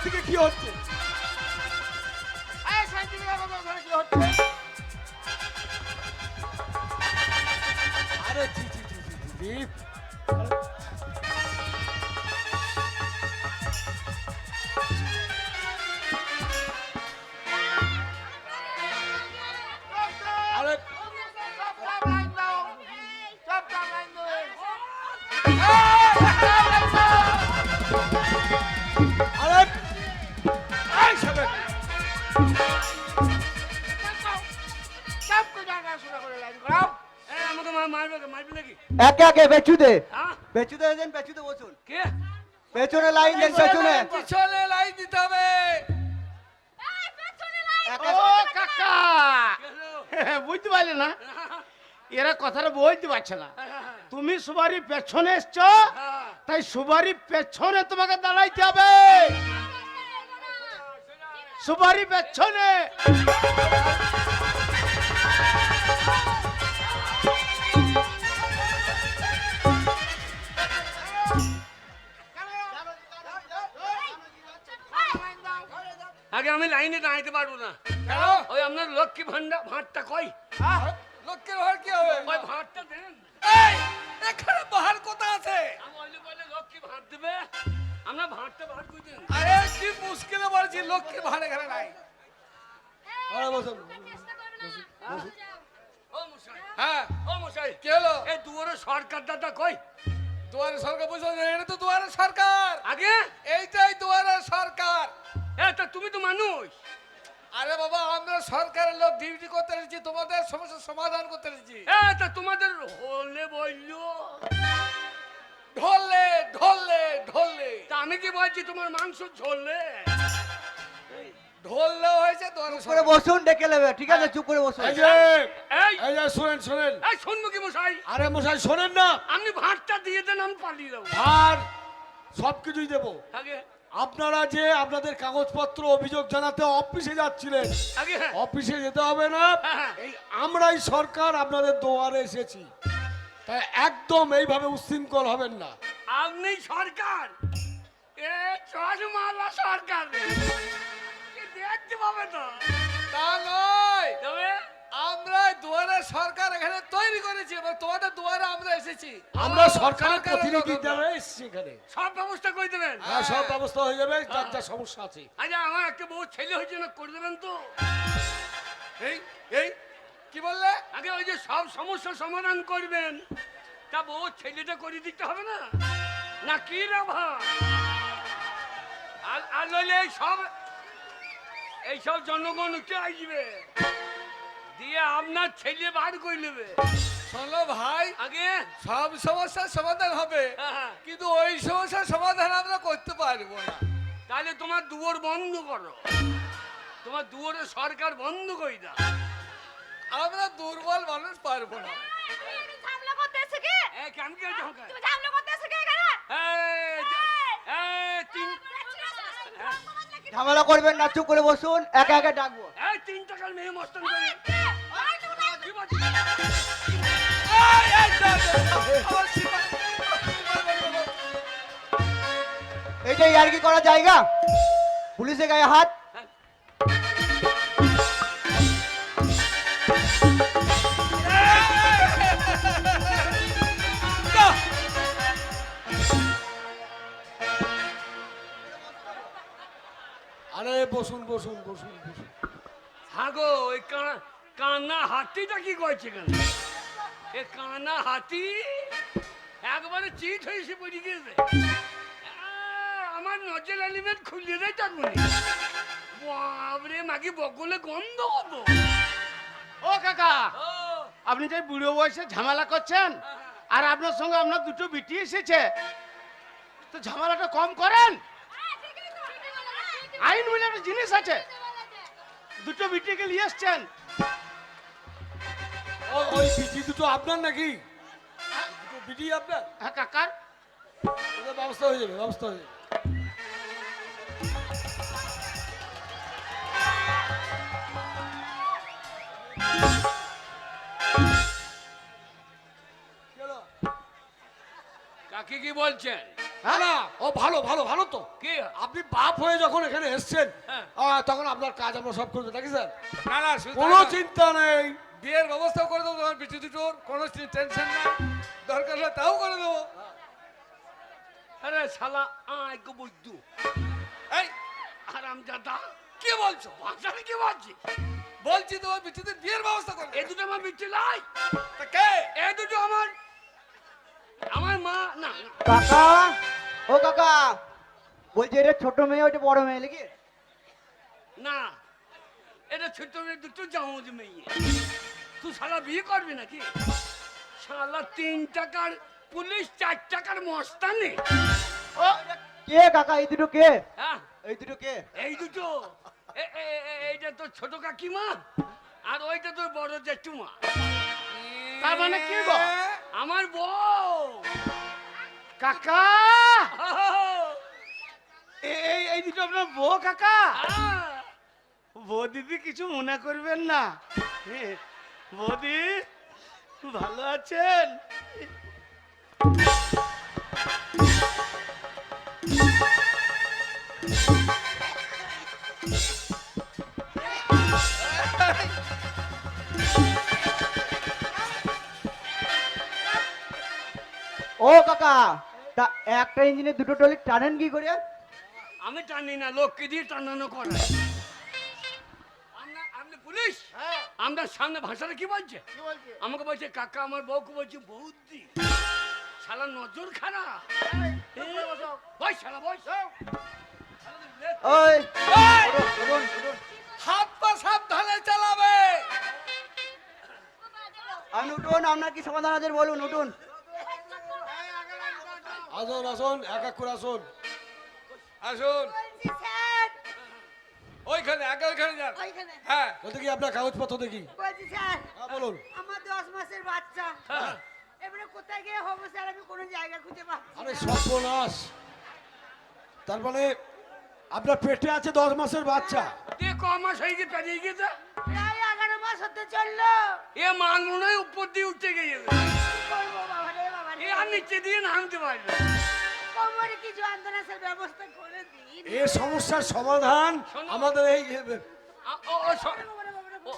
থেকে কি হচ্ছে? এই শান্তিবিকা বাবা ওখানে কি হচ্ছে? আরে জি জি জি জি জি জি। আরে সব লাইন দাও, সব লাইন দাও। আরে এই সবে সবকে জায়গা শোনা করে লাইন করাও। আমাকে মারবে নাকি? একে একে বেচুদে হ্যাঁ? বেচুদে দেন, বেচুদে বসুন, কে? পেছনে লাইন দেন, পেছনে পিছনে লাইন দিতে হবে। একে ও কাকা, বুঝতে পারলে না? এরা কথাটা বলতে পারছে না। তুমি সুবারি পেছনে এসছো, তাই সুবারি পেছনে তোমাকে দাঁড়াইতে হবে। সুবারি পেছনে। আগে আমি লাইনে দাঁড়াইতে পারবো না। কেন? ওই আপনার লক্ষ্মী ভাঁড়টা কই? লোকের ভাড় কি হবে? ওই ভাঁড়টা দেন। এই এখানে বাহার কথা আছে। আমি ওইলে বলে লক্ষ্মী ভাঁড় দেবে, আপনার ভাঁড়টা ভাঁড় করে দেন। আরে কি মুশকিলে বলছি, লোকের ভাড় এখানে নাই। আরে বসুন। ও মশাই, হ্যাঁ ও মশাই, কি হলো? এই দুয়ারে সরকার দাদা কই? দুয়ারে সরকার বসে, এটা তো দুয়ারে সরকার। আগে এইটাই দুয়ারে সরকার। তা তুমি তো মানুষ। আরে বাবা, আমরা সরকারের লোক, ডিউটি করতে এসেছি, তোমাদের সমস্যার সমাধান করতে এসেছি। তা তোমাদের হলে বললো। ঢললে ঢললে ঢললে তা আমি কি বলছি তোমার মাংস ঝরলে? ঢললে হয়েছে দুয়ারে করে সরকার। বসুন, ডেকে নেবে, ঠিক আছে? চুপ করে বসুন। এই যে এই এই যে শুনেন শুনেন। এই শুনবো কি মশাই? আরে মশাই শোনেন না, আপনি ভাঁড়টা দিয়ে দেন, আমি পালিয়ে যাবো। আর সবকিছুই দেবো। আগে আপনারা যে আপনাদের কাগজপত্র অভিযোগ জানাতে অফিসে যাচ্ছিলেন, আগে হ্যাঁ। অফিসে যেতে হবে না। হ্যাঁ। এই আমরাই সরকার আপনাদের দুয়ারে এসেছি, তাই একদম এইভাবে উচ্ছৃঙ্খল হবেন না। আপনি সরকার, এ চশমালা সরকার, এ দেখতে পাবে তো। তা নয়, তবে আমরা দুয়ারে সরকার এখানে তৈরি করেছি এবং তোমাদের দুয়ারে আমরা এসেছি। আমরা সরকারের প্রতিনিধি দ্বারা এসেছি এখানে। সব ব্যবস্থা করে দেবেন। হ্যাঁ, সব ব্যবস্থা হয়ে যাবে, যার যা সমস্যা আছে। আচ্ছা, আমার একটা বউ ছেলে হয়েছে না, করে দেবেন তো? এই এই কি বললে? আগে ওই যে সব সমস্যার সমাধান করবেন, তা বউ ছেলেটা করে দিতে হবে না? না কি না ভাই? আর নইলে এইসব জনগণ উঠে আসবে, দিয়ে আপনার ছেলে বার করে নেবে। শোনো ভাই, আগে সব সমস্যার সমাধান হবে, হ্যাঁ, কিন্তু ওই সমস্যার সমাধান আমরা করতে পারবো না। তাহলে তোমার দুয়ার বন্ধ করো, তোমার দুয়ারে সরকার বন্ধ করে দাও। আমরা দুর্বল মানুষ পারবো না। কেমন কে ঝঙ্কায়? এই, ঝামেলা করবেন না, চুপ করে বসুন, একে একে ডাকবো। এই 3 টাকার মেয়ে মস্তান করে কি বলছিস? এই, এই, দাও, দাও, আমার সীমা- এইটাই আর কি করার জায়গা? পুলিশের গায়ে হাত। আরে বসুন বসুন বসুন বসুন। হাগো ওই কানা হাতিটা কি করছে কেন? এ কানা হাতি একবারে চিট হয়েছে পড়ে গেছে। আমার নজর এলিমেন্ট খুলিয়ে দেয় তার মনে। বাবরে মাগি বগলে গন্ধ হতো। ও কাকা, ও, আপনি যে বুড়ো বয়সে ঝামেলা করছেন, আর আপনার সঙ্গে আপনার দুটো বিটি এসেছে, তো ঝামেলাটা কম করেন। আইন বলে একটা জিনিস আছে, দুটো বিটিকে নিয়ে এসছেন। ওই বিটি দুটো আপনার নাকি? দুটো বিটি আপনার? হ্যাঁ কাকার। ওদের ব্যবস্থা হয়ে যাবে, ব্যবস্থা হয়ে যাবে। কি হলো? কাকে কি বলছেন? না না, ও ভালো ভালো ভালো তো। কি? আপনি আপনি বাপ হয়ে যখন এখানে এসেছেন হ্যাঁ। তখন আপনার কাজ আমরা সব করবো নাকি স্যার? না না শুধু কোনো তাই না। চিন্তা নেই। বিয়ের ব্যবস্থা করে দেবো তোমার বিচি দুটোর, কোনো টেনশন নাই। দরকার হলে তাও করে দেবো। আরে শালা আয় গো বুদ্ধু, এই হারামজাদা কি বলছো? ভাষাটা কি বলছিস? বলছি তোমার বিচিদের বিয়ের ব্যবস্থা করো। এই দুটো আমার বিচি লাই। তা কে? এই দুটো আমার মা না। কাকা, ও কাকা, বলছি এটা ছোট মেয়ে ওইটা বড় মেয়ে নাকি? না, এটা ছোট মেয়ে দুটো জামজ মেয়ে। তুই শালা বিয়ে করবি নাকি? শালা 3 টাকার পুলিশ 4 টাকার মস্তানি। ও কে কাকা, এই দুটো কে? হ্যাঁ, এই দুটো কে? এই দুটো এইটা তোর ছোট কাকিমা আর ওইটা তোর বড় জেঠুমা। তার মানে কি গো? আমার বউ। কাকা, এই দুটো আপনার বউ কাকা? হ্যাঁ। বৌদিদি কিছু মনে করবেন না। বৌদি ভালো আছেন? ও কাকা, তা একটা ইঞ্জিনে দুটো টলি টানেন কি করে? আমি টানি না, লোককে দিয়ে টানানো করে। আপনি পুলিশ? আমরা সামনে ভাষাটা কি বলছে? আমাকে বলছে কাকা, আমার বউকে বলছে বৌদি। শালা নজর খারাপ। বই শালা বই। ওই হাত পা সাবধানে চালাবে। আপনি উঠুন, আপনার কি সমাধান আছে বলুন, উঠুন। আসুন আসুন, এক এক করে আসুন। আসুন বলছি স্যার, ওইখানে আগে ওইখানে যান। ওইখানে হ্যাঁ, বলতে কি আপনার কাগজপত্র দেখি? বলছি স্যার, হ্যাঁ বলুন। আমার 10 মাসের বাচ্চা। এবারে কোথায় গিয়ে হবো স্যার, আমি কোনো জায়গা খুঁজে পাচ্ছি আরে না। সর্বনাশ, তার মানে আপনার পেটে আছে 10 মাসের বাচ্চা? কে ক মাস হয়ে গিয়ে পেরিয়ে গেছে? প্রায় 11 মাস হতে চললো। এ মাংলুনায় উপর দিয়ে উঠতে গিয়েছে। কি করবো বাবা রে বাবা এ রে? আর নিচে দিয়ে নামতে পারবে না। কোমরে কি যন্ত্রণা স্যার, ব্যবস্থা করে দিন। এই সমস্যার সমাধান শোনো। আমাদের এই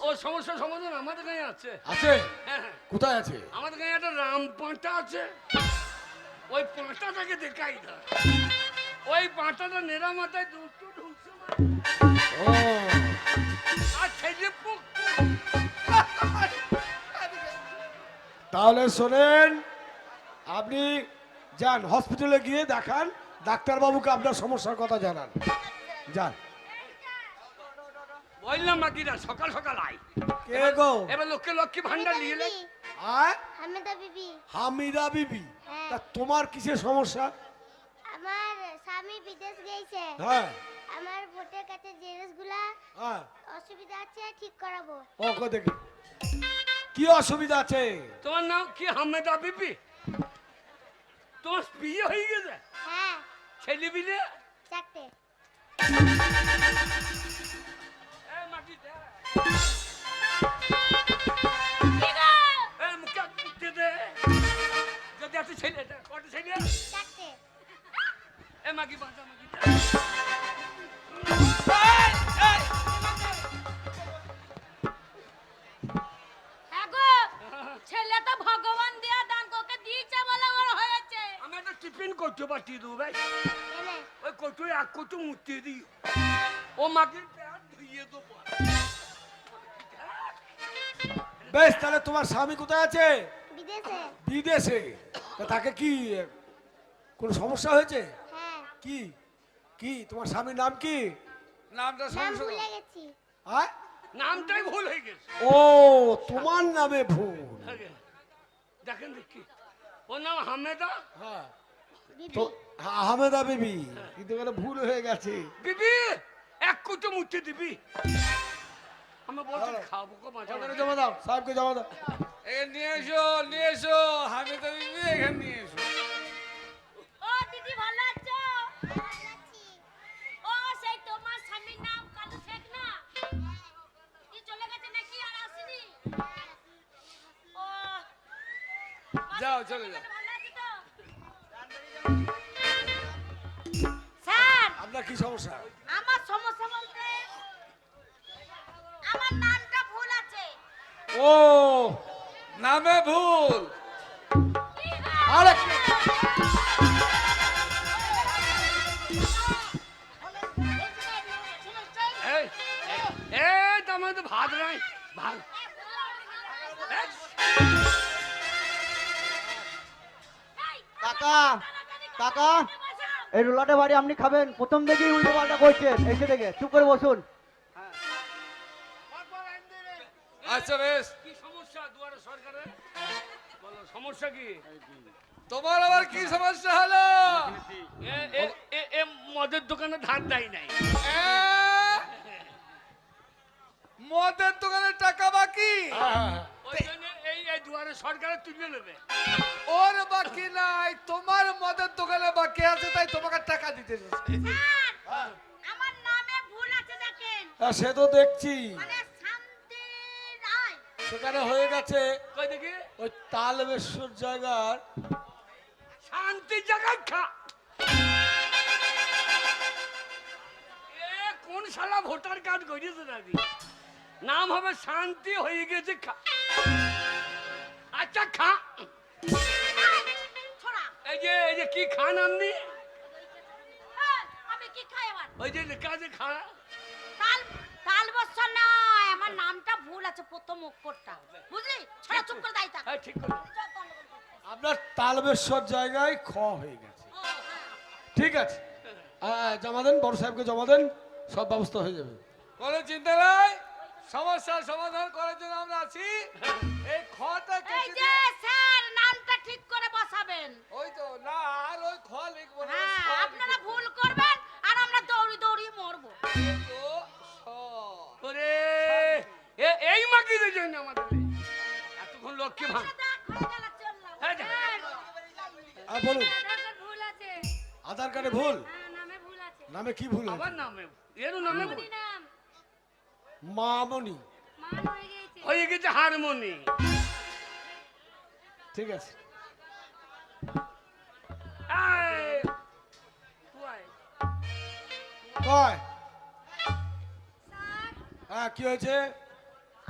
ও সমস্যার সমাধান আমাদের গায়ে আছে। আছে। হ্যাঁ, হ্যাঁ। কোথায় আছে? আমাদের গায়ে একটা রাম পাঁটা আছে। ওই পাঁটাটাকে দেখাই দাও। ওই পাঁটাটা নেড়া মাথায় দুটো ঢুকছে ও, আর ছেলে পুক। তাহলে শোনেন, আপনি যান হসপিটালে গিয়ে দেখান, ডাক্তারবাবুকে আপনার সমস্যার কথা জানান। যান। বললাম বাকিরা সকাল সকাল আয়। কে গো? এবার লক্ষ্মী ভান্ডার নিয়ে এলে। আয় হামিদা বিবি, হামিদা বিবি। হ্যাঁ। তা তোমার কিসের সমস্যা? আমার স্বামী বিদেশ গেছে। হ্যাঁ আমার ভোটের কাছে জিনিসগুলা হ্যাঁ, অসুবিধা আছে, ঠিক করাবো। ও কো দেখি কি অসুবিধা আছে? তোমার নাম কি? হামেদা বিবি। তোমার বিয়ে হয়ে গেছে? হ্যাঁ, ছেলে বিলে? 4টে। এ মাটি দে। কি গো? এ মুখে মুখে দে। যদি আছে ছেলে, কটা ছেলে? 4টে। এ মাগি বাঁচা মাগি দে। হ্যাঁ গো, ছেলে তো ভগবান দিয়া দান তোকে দিয়েছে বলে ওর হয়েছে। আমি একটা টিফিন করতে পাঠিয়ে দেবো ভাই। এনে ওই কচুরি এক কচু মুতে দিই। ও মাটির পেট ধুইয়ে দেবো। বেশ, তাহলে তোমার স্বামী কোথায় আছে? বিদেশে। বিদেশে। তা তাকে কি কোনো সমস্যা হয়েছে? হ্যাঁ, কি কি তোমার স্বামীর নাম কি? নামটা নাম সমস্যা। ভুলে গেছি। হ্যাঁ, নামটাই ভুল হয়ে গেছে। ও তোমার নামে ভুল। দেখেন দেখি, ওর নাম হামেদা হ্যাঁ, বিবি। তো হামেদা বিবি, কিন্তু এখানে ভুল হয়ে গেছে। বিবি। এক কুচো মুতে দিবি। আমরা বলছি হ্যাঁ। খাবো গো মাঝে ওখানে মাঝে। জমা দাও, সাহেবকে জমা দাও। এখানে নিয়ে এসো, নিয়ে এসো। হামেদা বিবি এখানে নিয়ে এসো। ও দিদি ভালো আছো? ভালো আছি। ও সেই তোমার স্বামীর নাম কালু শেখ না? কি চলে গেছে নাকি আর আসেনি? ও যাও চলে যাও। ভালো আছি তো? স্যার, আপনার কি সমস্যা? আমার সমস্যা বলতে আমার নামটা ভুল আছে। ও, নামে ভুল। কি গো? আরে এই এই তো আমার তো ভাত নাই ভাত এই, এই, কাকা কাকা এই রুলাটে বাড়ি আপনি খাবেন, প্রথম থেকেই উল্টো পাল্টা করছেন, এসে থেকে চুপ করে বসুন। আচ্ছা বেশ, কি সমস্যা দুয়ারে সরকারে বলো সমস্যা কি? তোমার আবার কি সমস্যা হলো? এ মদের দোকানে ধার দেয় নাই। এ, মদের দোকানে টাকা বাকি? ওই জন্য এই এই দুয়ারে সরকারে তুলে নেবে। ওর বাকি নাই, তোমার মদের দোকানে বাকি আছে, তাই তোমাকে টাকা দিতে এসেছে। স্যার, আমার নামে ভুল আছে দেখেন। সে তো দেখছি, মানে শান্তি রায়। সেখানে হয়ে গেছে কই দেখি ওই তালবেশ্বর জায়গার। শান্তি জায়গায় খা। এ কোন শালা ভোটার কার্ড করিয়েছে নাকি? নাম হবে শান্তি, হয়ে গেছে খা। আচ্ছা খা। ছোড়া, এই যে কি খান আপনি? আমি কি খাই আবার? ওই যে লেখা আছে খা। তাল বছর নয়, আমার নামটা ভুল আছে প্রথম অক্ষরটা। বুঝলি? ছোড়া চুপ করে দাঁড়িয়ে থাক। হ্যাঁ ঠিক করে। চল, গন্ডগোল করতে। আপনার তালবেশ্বর জায়গায় খ হয়ে গেছে। ও, হ্যাঁ। ঠিক আছে, জমা দেন, বড় সাহেবকে জমা দেন, সব ব্যবস্থা হয়ে যাবে। কোনো চিন্তা নাই, সমস্যার সমাধান করার জন্য আমরা আছি। এই খটা এই কেটে যে স্যার, নামটা ঠিক করে বসাবেন। ওই তো না, আর ওই খ লিখবো না, হ্যাঁ, স আপনারা লিখবো। ভুল করবেন আর আমরা দৌড়ি দৌড়ি মরবো। এই তো স। ওরে এই মাগিদের জন্য আমাদের এতক্ষণ লক্ষ্মী ভাঙ। দেখ, হয়ে গেল, চললাম। হ্যাঁ, যা। বলুন, ভুল আছে। আধার কার্ডে ভুল? হ্যাঁ, নামে ভুল আছে। নামে কি ভুল আবার হয়েছে? নামে এর নামে বল। নাম মামনি। মান হয়ে গেছে। হয়ে গেছে হারমোনি। ঠিক আছে, এই, তুই আয়। কয় স্যার, হ্যাঁ, কি হয়েছে?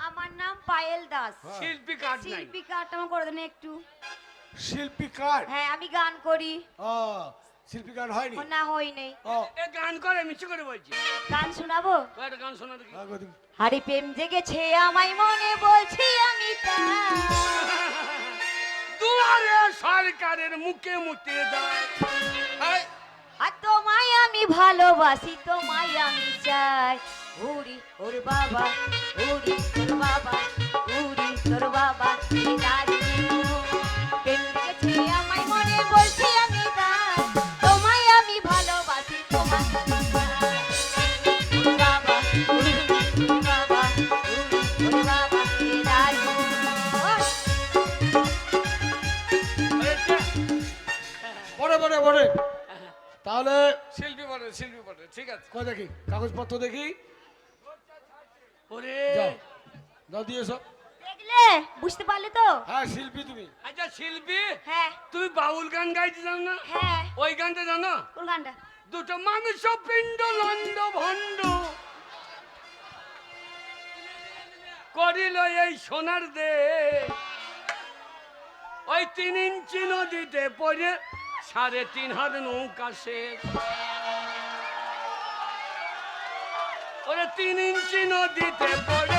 আমার নাম পায়েল দাস। শিল্পী কার্ড নাই। শিল্পী কার্ড আমার করে দেন একটু। শিল্পী কার্ড? হ্যাঁ, আমি গান করি। ও, শিল্পী কার্ড হয়নি? ও না, হই নেই। ও, এ গান করে মিছে করে বলছি। গান শোনাবো? কয়টা গান শোনা দেখি। হ্যাঁ, গদি। হারি প্রেম জেগেছে আমায় মনে, বলছি আমি তা। দুয়ারে সরকারের মুখে মুতে দেয়। এই, আর তোমায় আমি ভালোবাসি, তোমায় আমি চাই। উড়ি ওর বাবা, উড়ি তোর বাবা, উড়ি তোর বাবা, এই দারুণ। প্রেম জেগেছে আমায় মনে, বলছি আমি তা। তোমায় আমি ভালোবাসি, তোমায় আমি চাই। ওর বাবা, উড়ি তোর বাবা, উড়ি তোর বাবা, এই দারুণ। বড়ে বড়ে। তাহলে শিল্পী বটে, ঠিক আছে। কয় দেখি কাগজপত্র দেখি। ওরে যাও, যাও দিয়ে এসো। দেখলে, বুঝতে পারলে তো? হ্যাঁ, শিল্পী তুমি। আচ্ছা শিল্পী, হ্যাঁ তুমি বাউল গান গাইতে জানো না? হ্যাঁ। ওই গানটা জানো? কোন গানটা? দুটো মাংস পিণ্ড লন্ড ভণ্ড করিল এই সোনার দে, ওই 3 ইঞ্চি নদীতে পড়ে 3.5 হাত নৌকা শেষ। ওরে 3 ইঞ্চি নদীতে পড়ে।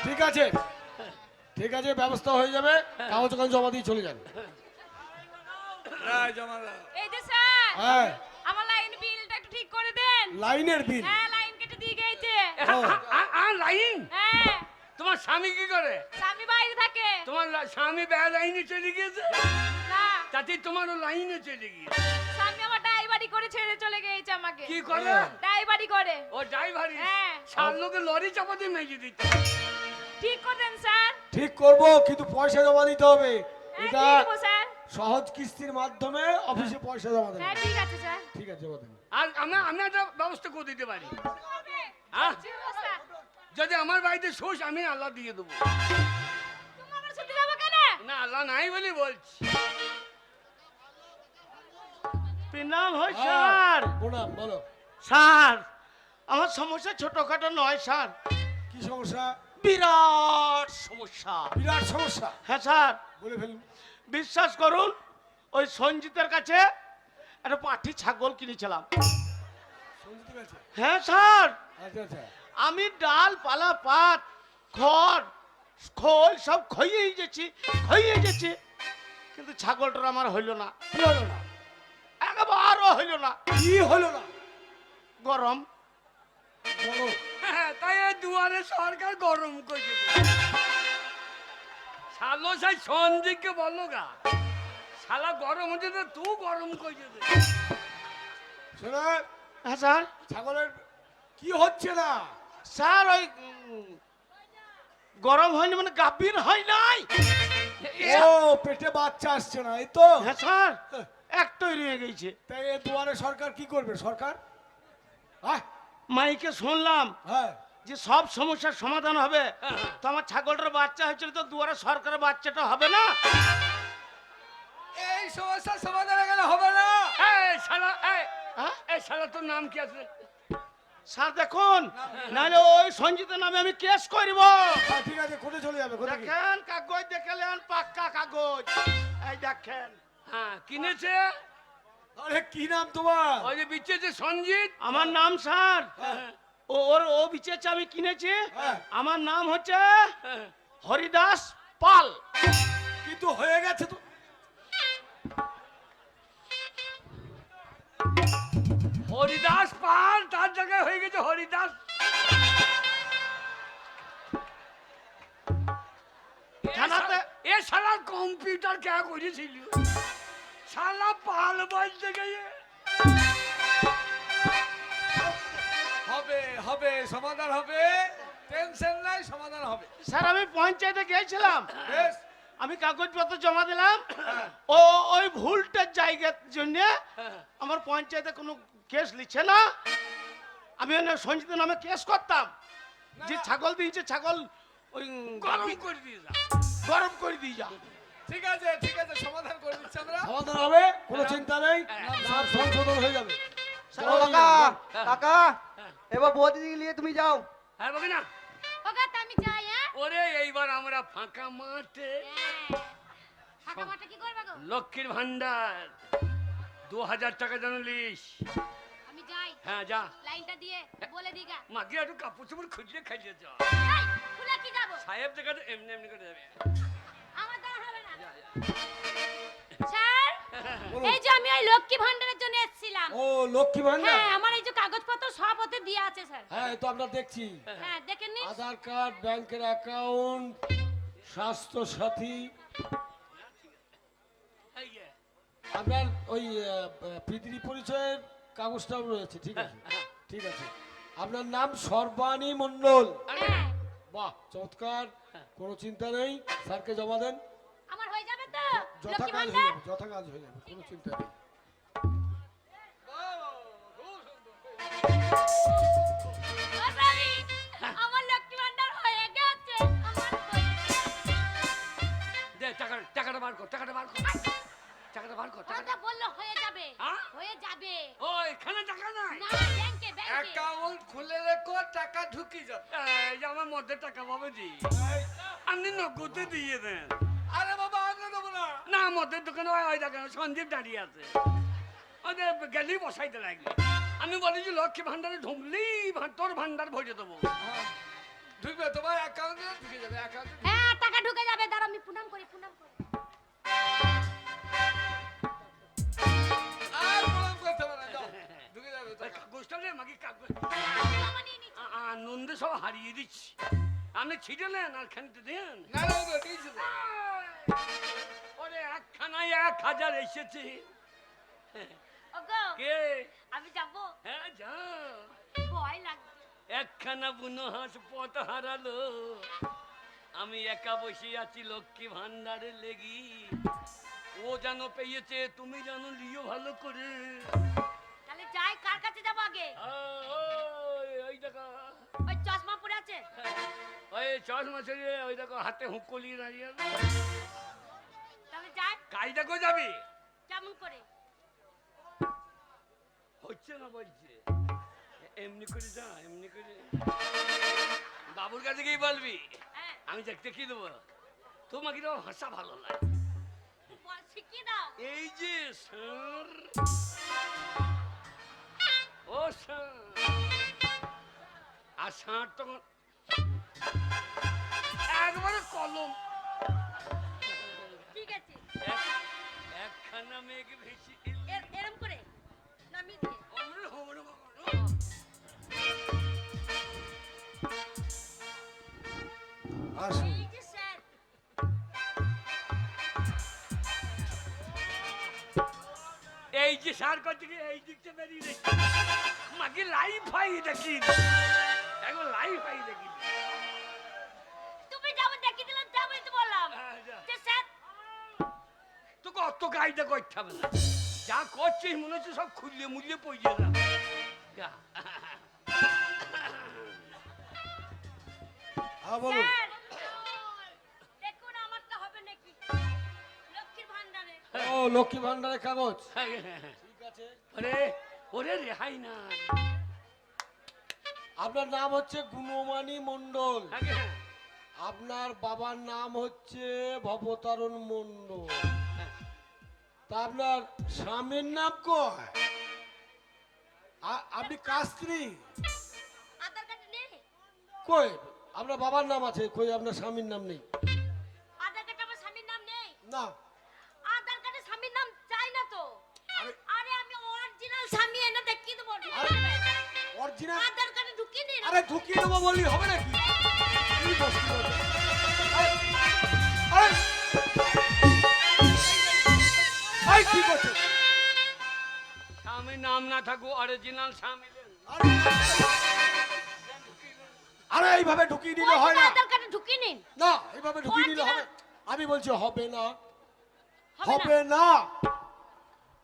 ঠিক আছে, ঠিক আছে, ব্যবস্থা হয়ে যাবে। কাগজ কাগজ জমা দিয়ে চলে যান। জমা দাও। এই যে স্যার, হ্যাঁ, আমার লাইন বিলটা একটু ঠিক করে দেন। লাইনের বিল? হ্যাঁ, লাইন কেটে দিয়ে গেছে। লাইন? হ্যাঁ, তোমার স্বামী কি করে? স্বামী বাইরে থাকে। তোমার স্বামী বেড়া লাইনে চলে গিয়েছে, না, তাতে তোমারও লাইনে চলে গিয়েছে। স্বামী আমার ড্রাইভারি করে ছেড়ে চলে গেছে আমাকে। কি করে? ড্রাইভারি করে। ও ড্রাইভারি? হ্যাঁ। সার লোকে লরি চাপা দিয়ে মেজে দিত। ঠিক করে দেন স্যার। ঠিক করব, কিন্তু পয়সা জমা দিতে হবে। হ্যাঁ, এটা দিয়ে দেবো স্যার। সহজ কিস্তির মাধ্যমে অফিসে পয়সা জমা দেন। হ্যাঁ ঠিক আছে স্যার। ঠিক আছে জমা দেন। আর আমি একটা ব্যবস্থা করে দিতে পারি। হ্যাঁ, যদি আমার বাড়িতে শোষ আমি আল্লাহ দিয়ে দেবো। তুমি আমার সাথে যাবে কেন? না আল্লাহ নাই বলি বলছি। প্রণাম হয় হ্যাঁ, স্যার। প্রণাম, বলো স্যার আমার সমস্যা ছোটখাটো নয় স্যার, কি সমস্যা? বিরাট সমস্যা। বিরাট সমস্যা, হ্যাঁ স্যার, বলে ফেলুন। বিশ্বাস করুন, ওই সঞ্জিতের কাছে একটা পাঠি ছাগল কিনেছিলাম। সঞ্জিতের কাছে? হ্যাঁ স্যার, আচ্ছা আচ্ছা। আমি ডাল পালা পাত খড় খোল সব খাইয়েই গেছি, কিন্তু ছাগলটার আমার হইল না, কি হলো না? একবারও হইল না। কি হলো না? গরম। বলো। হ্যাঁ, তাই এই দুয়ারে সরকার গরম করে দেবে। শালো সেই সঞ্জিতকে বললো গা, শালা গরম হচ্ছে তো তুই গরম করে দেবে। শোনো, হ্যাঁ স্যার। ছাগলের কি হচ্ছে না? স্যার ওই গরম হয়নি মানে গাভীর হয় নাই। ও পেটে বাচ্চা আসছে না, এই তো? হ্যাঁ স্যার, একটাই রয়ে গেছে। তাই এ দুয়ারে সরকার কি করবে? সরকার হ্যাঁ মাইকে শুনলাম হ্যাঁ যে সব সমস্যার সমাধান হবে, তো আমার ছাগলটার বাচ্চা হয়েছিল, তো দুয়ারে সরকারের বাচ্চাটা হবে না। এই সমস্যার সমাধান এখানে হবে না। এই শালা, হ্যাঁ? এই শালা তোর নাম কি আছে? স্যার দেখুন, নাহলে ওই সঞ্জিতের নামে আমি কেস করব। হ্যাঁ, ঠিক আছে, কোথায় চলে যাবে? কোথায় কি? দেখেন কাগজ দেখলেন, পাক্কা কাগজ, এই দেখেন। হ্যাঁ, কিনেছে আরে কি নাম তোমার? ওই যে বিচেছে সঞ্জিত। আমার নাম স্যার, হ্যাঁ, ও বিচেছে, আমি কিনেছি। হ্যাঁ। আমার নাম হচ্ছে হ্যাঁ। হরিদাস পাল। কিন্তু হয়ে গেছে তো। হরিদাস পাল, তার জায়গায় হয়ে গেছে হরিদাস। থানাতে এ শালা কম্পিউটার কে করেছিল? শালা পাল বলতে গিয়ে হবে হবে সমাধান হবে, টেনশন নাই, সমাধান হবে। স্যার আমি পঞ্চায়েতে গিয়েছিলাম, বেশ, আমি কাগজপত্র জমা দিলাম। ওই ভুলটার জায়গার জন্য আমার পঞ্চায়েতে কোনো কেস লিখছে না। আমি সঞ্জিতের নামে কেস করতাম যে ছাগল দিয়েছে, ছাগল ওই গরম করে দিয়ে যা। গরম করে দিয়ে যা। ঠিক আছে সমাধান করে দিচ্ছি আমরা। সমাধান হবে, কোনো চিন্তা নেই, সব সংশোধন হয়ে যাবে। ও কাকা, কাকা, এবার বৌদি নিয়ে তুমি যাও। হ্যাঁ বলি না, ওগা তা আমি যাই হ্যাঁ? ওরে এইবার আমরা ফাঁকা মাঠে হ্যাঁ। ফাঁকা মাঠে কি করবে গো? লক্ষ্মীর ভান্ডার 2000 টাকা জানলিস। আমি যাই। হ্যাঁ যা, লাইনটা দিয়ে বলে দিগা। মাকে একটু কাপড় চোপড় খুঁজলে খাইয়ে যা। এই, খুলে কি যাবো? সাহেব দেখাতে এমনি এমনি করে যাবে। আমার দ্বারা হবে না। যা, যা। স্যার, এই যে আমি ওই লক্ষ্মী ভান্ডারের জন্য এসেছিলাম। ও লক্ষ্মী ভান্ডার? হ্যাঁ, আমার এই যে কাগজপত্র সব ওতে দিয়ে আছে স্যার। হ্যাঁ, এই তো আমরা দেখছি। হ্যাঁ, দেখেন নি? আধার কার্ড, ব্যাংকের অ্যাকাউন্ট, স্বাস্থ্য সাথী, এই যে, আপনার ওই পিতৃ পরিচয়ের কাগজটাও রয়েছে। ঠিক আছে, ঠিক আছে। আপনার নাম সর্বাণী মণ্ডল। হ্যাঁ, বাহ, চমৎকার, কোনো চিন্তা নেই, স্যারকে জমা দেন। আমার হয়ে যাবে তো যথা লক্ষ্মী কাজ হয়ে ভান্ডার? যাবে, যথা কাজ হয়ে যাবে, কোনো চিন্তা নেই। ও স্বামী, আমার লক্ষ্মী ভান্ডার হয়ে গেছে। আমার হয়ে গেছে। দে টাকাটা বার কর, টাকাটা বার কর, টাকাটা বার কর, টাকাটা। ওটা বললো হয়ে যাবে। হ্যাঁ? হয়ে যাবে। ও এখানে টাকা নাই। না, ব্যাংকে ব্যাংকে। অ্যাকাউন্ট খুলে রেখো, টাকা ঢুকি যাবে। এই যে আমার মধ্যে টাকা পাবে জি, আপনি নগদে দিয়ে দেন। আরে বাবা, আগে দেবো না। না, মদের দোকানে ওই দেখেন সঞ্জীব দাঁড়িয়ে আছে, ওদের গেলেই বসাইতে লাগবে। আমি বলি যে লক্ষ্মী ভান্ডারে ঢুকলেই তোর ভান্ডার ভরে দেবো। ঢুকবে তোমার অ্যাকাউন্টে, ঢুকে যাবে অ্যাকাউন্টে। হ্যাঁ, টাকা ঢুকে যাবে। দাঁড়াও, আমি প্রণাম করি, প্রণাম করি। আর প্রণাম করতে হবে না, যাও, ঢুকে যাবে। কাগজটা নে, মাকে কাগজ। জমা নিয়ে নিচ্ছি। আনন্দে সব হারিয়ে দিচ্ছি। আপনি ছিটে নেন আর খানিতে দেন। ওরে একখানায় 1000 এসেছে। ওগো, কে? আমি যাবো। হ্যাঁ যা। ভয় লাগছে। একখানা বুনো হাঁস পথ হারালো, আমি একা বসে আছি লক্ষ্মী ভান্ডারে লেগি। ও যেন পেয়েছে, তুমি যেন লিও ভালো করে। তাহলে যাই, কার কাছে যাবো আগে? ওই দেখো, ওই চশমা পরে আছে। ওই চশমা ছেড়ে ওই দেখো হাতে হুঁকলি দাঁড়িয়ে আছে। তাহলে যাই, কাজ দেখো যাবি? কেমন করে? হচ্ছে না বলছে, এমনি করে যা, এমনি করে। বাবুর কাছে গিয়ে বলবি হ্যাঁ, আমি দেখতে কি দেবো, তোমাকে তো ভাষা ভালো লাগে। বল, শিখিয়ে দাও। এই যে স্যার, ও স্যার, আর স্যার তখন একবারে কলম। ঠিক আছে, একখানা মেয়েকে ভেসে এরম করে নামিয়ে দিয়ে। আসুন। এই যে স্যার, এই যে সার করতে গিয়ে এই দিকটা বেরিয়ে দেখি মাকে লাইভ হয় দেখি, এখন লাইভ হয় দেখি। তুমি যাবো দেখিয়ে দিলাম, যাবোই তো বললাম। যে স্যার, তোকে অত গাইডা করতে হবে না, যা করছিস মনে হচ্ছে সব খুললে মুললে পড়ে যা। হ্যাঁ বলুন। স্যার, দেখুন আমারটা হবে নাকি লক্ষ্মীর ভান্ডারে। ও লক্ষ্মী ভান্ডারের কাগজ। ঠিক আছে। ওরে ওরে রেহাই না। আপনার নাম হচ্ছে গুণমানী মণ্ডল, আপনার বাবার নাম হচ্ছে ভবতারণ মণ্ডল, তা আপনার স্বামীর নাম কয়? আপনি কার স্ত্রী? আধার কার্ডে নেই, কই আপনার বাবার নাম আছে, কই আপনার স্বামীর নাম নেই? আধার কার্ডে আমার স্বামীর নাম নেই। না। আধার কার্ডে স্বামীর নাম চাই না তো। আরে- আরে আমি অরিজিনাল স্বামী এনে দেখিয়ে দেবো। অরিজিনাল? আধার কার্ডে ঢুকিয়ে নিন। আরে ঢুকিয়ে দেবো বললি হবে নাকি? কি বস্তু ওটা? আরে, আরে! এই কি করছে? স্বামীর নাম না থাকো, অরিজিনাল স্বামী। আরে! আরে এইভাবে ঢুকিয়ে দিলে হয় না। আধার কার্ডে ঢুকিয়ে নিন। না, এইভাবে ঢুকিয়ে দিলে হবে। আমি বলছি হবে না, হবে হবে না।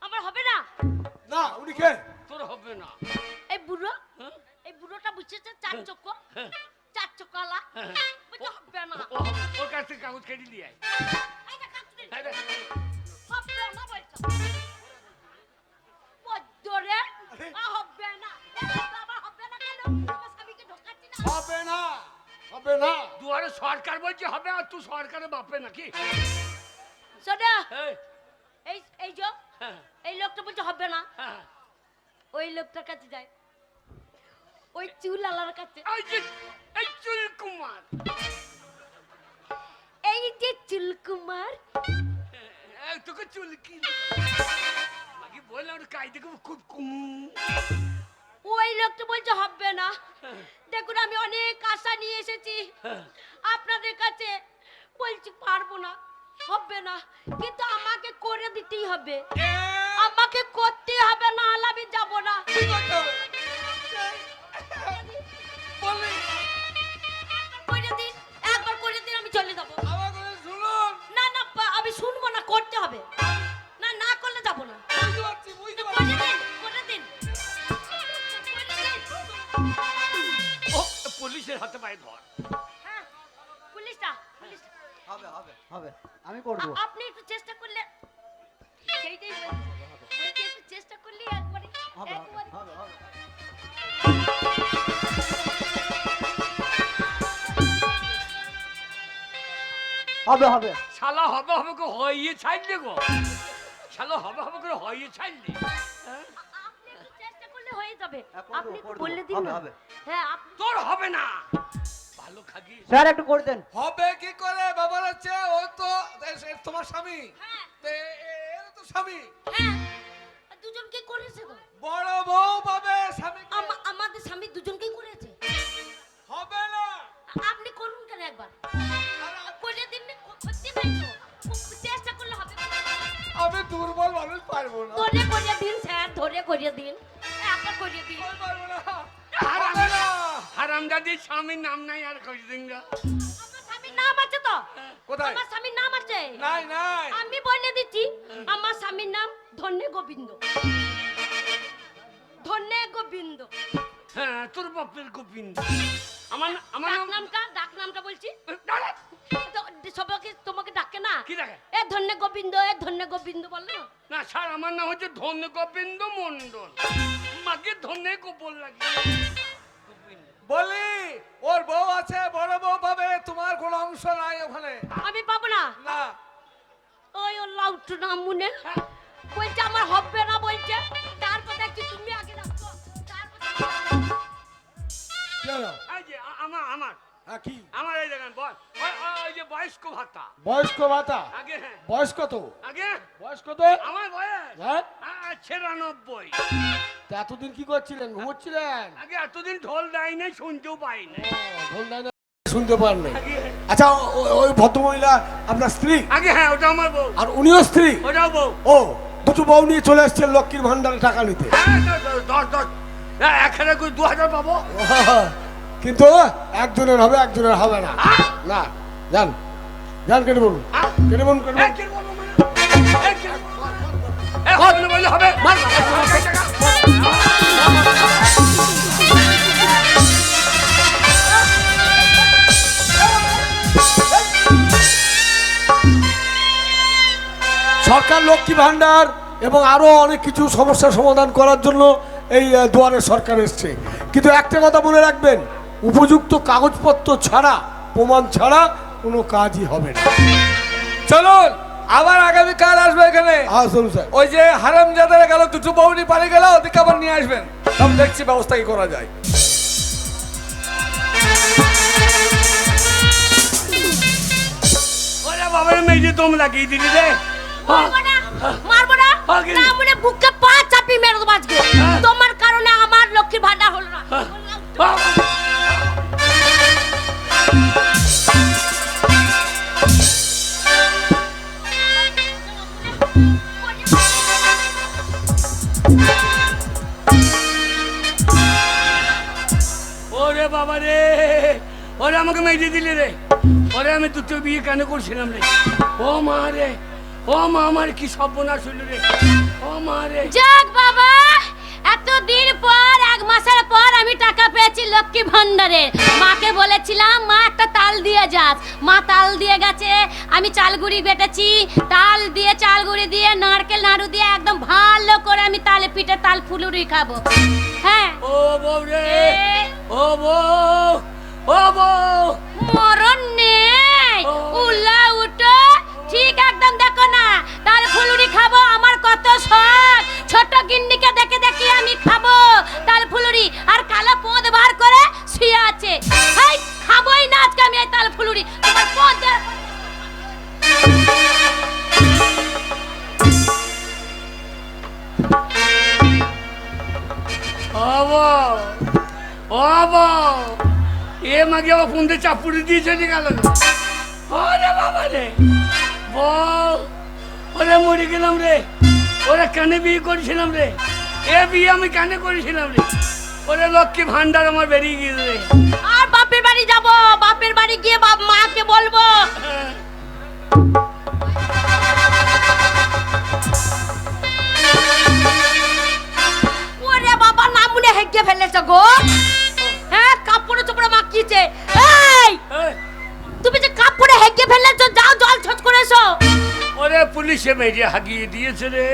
আমার হবে না। না, উনি কে? তোর হবে না। এই বুড়ো, হ্যাঁ? এই বুড়োটা বুঝছে চার চক্কর, হ্যাঁ। চার চক্কালা। হ্যাঁ। বলছে হবে না। ওর কাছ থেকে কাগজ কেটে দিয়ে আয়। এই যে কাজ দিন। এই দেখ, হবে না বলছে। পদ্মরে হবে না। বাবা হবে না কেন? আমার স্বামীকে ঢোকাচ্ছি না। হবে না, হবে না। দুয়ারে সরকার বলছে হবে, আর তুই সরকারের বাপে নাকি? শোনো, এই, এই এই যে হ্যাঁ, এই লোকটা বলছে হবে না, হ্যাঁ। ওই লোকটার কাছে যায়, ওই চুল আলার কাছে। এই যে এই চুল কুমার, এই যে চুল কুমার, এই তোকে চুল কি নাকি বললাম ওর কাজ দেখে খুব ওই লোকটা বলছে হবে না। দেখুন আমি অনেক আশা নিয়ে এসেছি আপনাদের কাছে, বলছি পারবো না, হবে না, কিন্তু আমাকে করে দিতেই হবে, আমাকে করতে হবে, না হলে আমি যাবো না। করে দিন, একবার করে দিন, আমি চলে যাবো। আমার কথা শুনুন। না না, আমি শুনবো না, করতে হবে, না না করলে যাবো না। বুঝতে পারছি, বুঝতে করে পারছি। দিন, করে দিন, করে দিন। ও পুলিশের হাতে পায়ে ধর। হ্যাঁ, পুলিশটা, পুলিশটা। হবে হবে হবে, আমি করবো। আপনি একটু চেষ্টা করলে, সেইটাই বলছি, একটু চেষ্টা করলে একবারে হবে হবে একবারে। হবে হবে। হবে হবে। শালা হবে হবে করে হইয়ে ছাড়লে গো, শালা হবে হবে করে হইয়ে ছাড়লে। হ্যাঁ? আপনি একটু চেষ্টা করলে হয়ে যাবে, করবো, আপনি একটু করবো। বললে দিন হবে, না। হবে। হ্যাঁ, আপনি তোর হবে না, ভালো খাগি। স্যার একটু করে দেন। হবে কি করে? ব্যাপার হচ্ছে ও তো তোমার স্বামী, হ্যাঁ তে এর তো স্বামী। হ্যাঁ, দুজনকে করেছে তো, বড় বউ পাবে স্বামী। আমাদের স্বামী দুজনকেই করেছে। হবে না। আপনি করুন কেন একবার, করে দিন না, করতে পারি তো, চেষ্টা করলে হবে। আমি দুর্বল মানুষ, পারবো না। ধরে করিয়ে দিন স্যার, ধরে করিয়ে দিন, একবার করিয়ে দিন। আমি পারবো না। হারাম হবে না। হারামজাদি স্বামীর নাম নাই আর কই দিন গা। আমার স্বামী নাম আছে তো? কোথায়? আমার স্বামীর নাম আছে। নাই নাই। আমি বলে দিচ্ছি, আমার স্বামীর নাম ধন্যে গোবিন্দ। ধন্যে গোবিন্দ। হ্যাঁ, তোর বাপের গোবিন্দ। আমার ডাক নামটা বলছি। সবাইকে তোমাকে ডাকে না? কি ডাকে? এ ধন্যে গোবিন্দ, এ ধন্যে গোবিন্দ বল না। না স্যার, আমার নাম হচ্ছে ধন্য গোবিন্দ মন্ডল। মাকে ধন্য গোবর লাগে। বলি ওর বউ আছে, বড় বউ পাবে, তোমার কোনো অংশ নাই ওখানে। আমি পাবো না। না। ওই ও লাউটু নাম মনে বলছে আমার হবে না বলছে। তারপর দেখছি তুমি আগে রাখো। এই যে আমার হ্যাঁ কি আমার এই দেখেন ওই যে বয়স্ক ভাতা। বয়স্ক ভাতা? আগে হ্যাঁ, বয়স কত? আগে বয়স কত? আমার বয়স হ্যাঁ 96। তা এতদিন কি করছিলেন? ঘুমোচ্ছিলেন? আগে এতদিন ঢোল দেয় নাই, শুনতেও পাই না। ঢোল দেয় না, শুনতে পান নাই। আগে আচ্ছা ওই ভদ্রমহিলা আপনার স্ত্রী? আগে হ্যাঁ, ওটা আমার বউ। আর উনিও স্ত্রী? ওটাও বউ। ও, দুটো বউ নিয়ে চলে এসছেন লক্ষ্মীর ভান্ডারে টাকা নিতে। হ্যাঁ, 10 1,000 করে 2000 পাবো। কিন্তু একজনের হবে, একজনের হবে না। না, যান যান, কেটে বলুন, কেটে বলুন, কেটে বলুন। কে বলবো মানে? কে বলবো? বললে হবে। সরকার লক্ষ্মী ভান্ডার এবং আরো অনেক কিছু সমস্যার সমাধান করার জন্য এই দুয়ারে সরকার এসছে। কিন্তু একটা কথা মনে রাখবেন, উপযুক্ত কাগজপত্র ছাড়া, প্রমাণ ছাড়া কোনো কাজই হবে না। চলুন, আবার আগামীকাল আসবে এখানে। আসুন স্যার। ওই যে হারামজাদারা গেল, দুটো বউনি পালিয়ে গেল, ওদিকে আবার নিয়ে আসবেন। সব দেখছি ব্যবস্থা কি করা যায়। ওরে বাবার মেয়ে দম লাগিয়ে দিলি রে। মারবো না, মারবো না। আগে না বলে বুকে পা চাপি মেরে দেবো আজকে। তোমার কারণে আমার লক্ষ্মীর ভান্ডার হলো না। ওরে বাবা রে, ওরে আমাকে মেয়ে দিলি রে। ওরে আমি দুটো বিয়ে কেন করছিলাম রে? ও মা রে, ও মা, আমার কি সর্বনাশ হইল রে। ও মা রে। যাক বাবা, এতদিন পর, 1 মাসের পর আমি টাকা পেয়েছি লক্ষ্মী ভান্ডারে। মাকে বলেছিলাম মা একটা তাল দিয়ে যাস। মা তাল দিয়ে গেছে। আমি চালগুড়ি বেটেছি, তাল দিয়ে, চালগুড়ি দিয়ে, নারকেল নাড়ু দিয়ে একদম ভালো করে আমি তালে পিঠে তাল ফুলুরি খাবো। হ্যাঁ, ও বউ রে, ও বউ, ও বউ। মরণ নেই, ও। উল্লা উঠো, ঠিক একদম দেখো না, তাল ফুলুরি খাবো। আমার কত শখ, ছোট গিন্নিকে দেখে দেখে আমি খাবো তাল ফুলুরি। আর কালো পোঁদ বার করে শুয়ে আছে। হাই, খাবোই না আজকে আমি এই তাল ফুলুরি। তোমার পোঁদ ও বউ, ও বউ, এ মাকে আবার ফোন দিয়ে চাপুরি দিয়ে চলে গেল। ওরে বাবা রে, বউ, ওরে মরে গেলাম রে। ওরে কেন বিয়ে করেছিলাম রে? এ বিয়ে আমি কেন করেছিলাম রে? ওরে লক্ষ্মী ভান্ডার আমার বেরিয়ে গিয়ে রে। আর বাপের বাড়ি যাব, বাপের বাড়ি গিয়ে মাকে বলবো। ওরে বাবা, নাম মনে হেগে ফেলেছে গো। হ্যাঁ, কাপড়ে চোপড়ে মাখিয়েছে। এই, এই, তুমি যে কাপড়ে হেগে ফেলেছো, যাও জল ছচ করে এসো। ওরে পুলিশে মেরে হাগিয়ে দিয়েছে রে।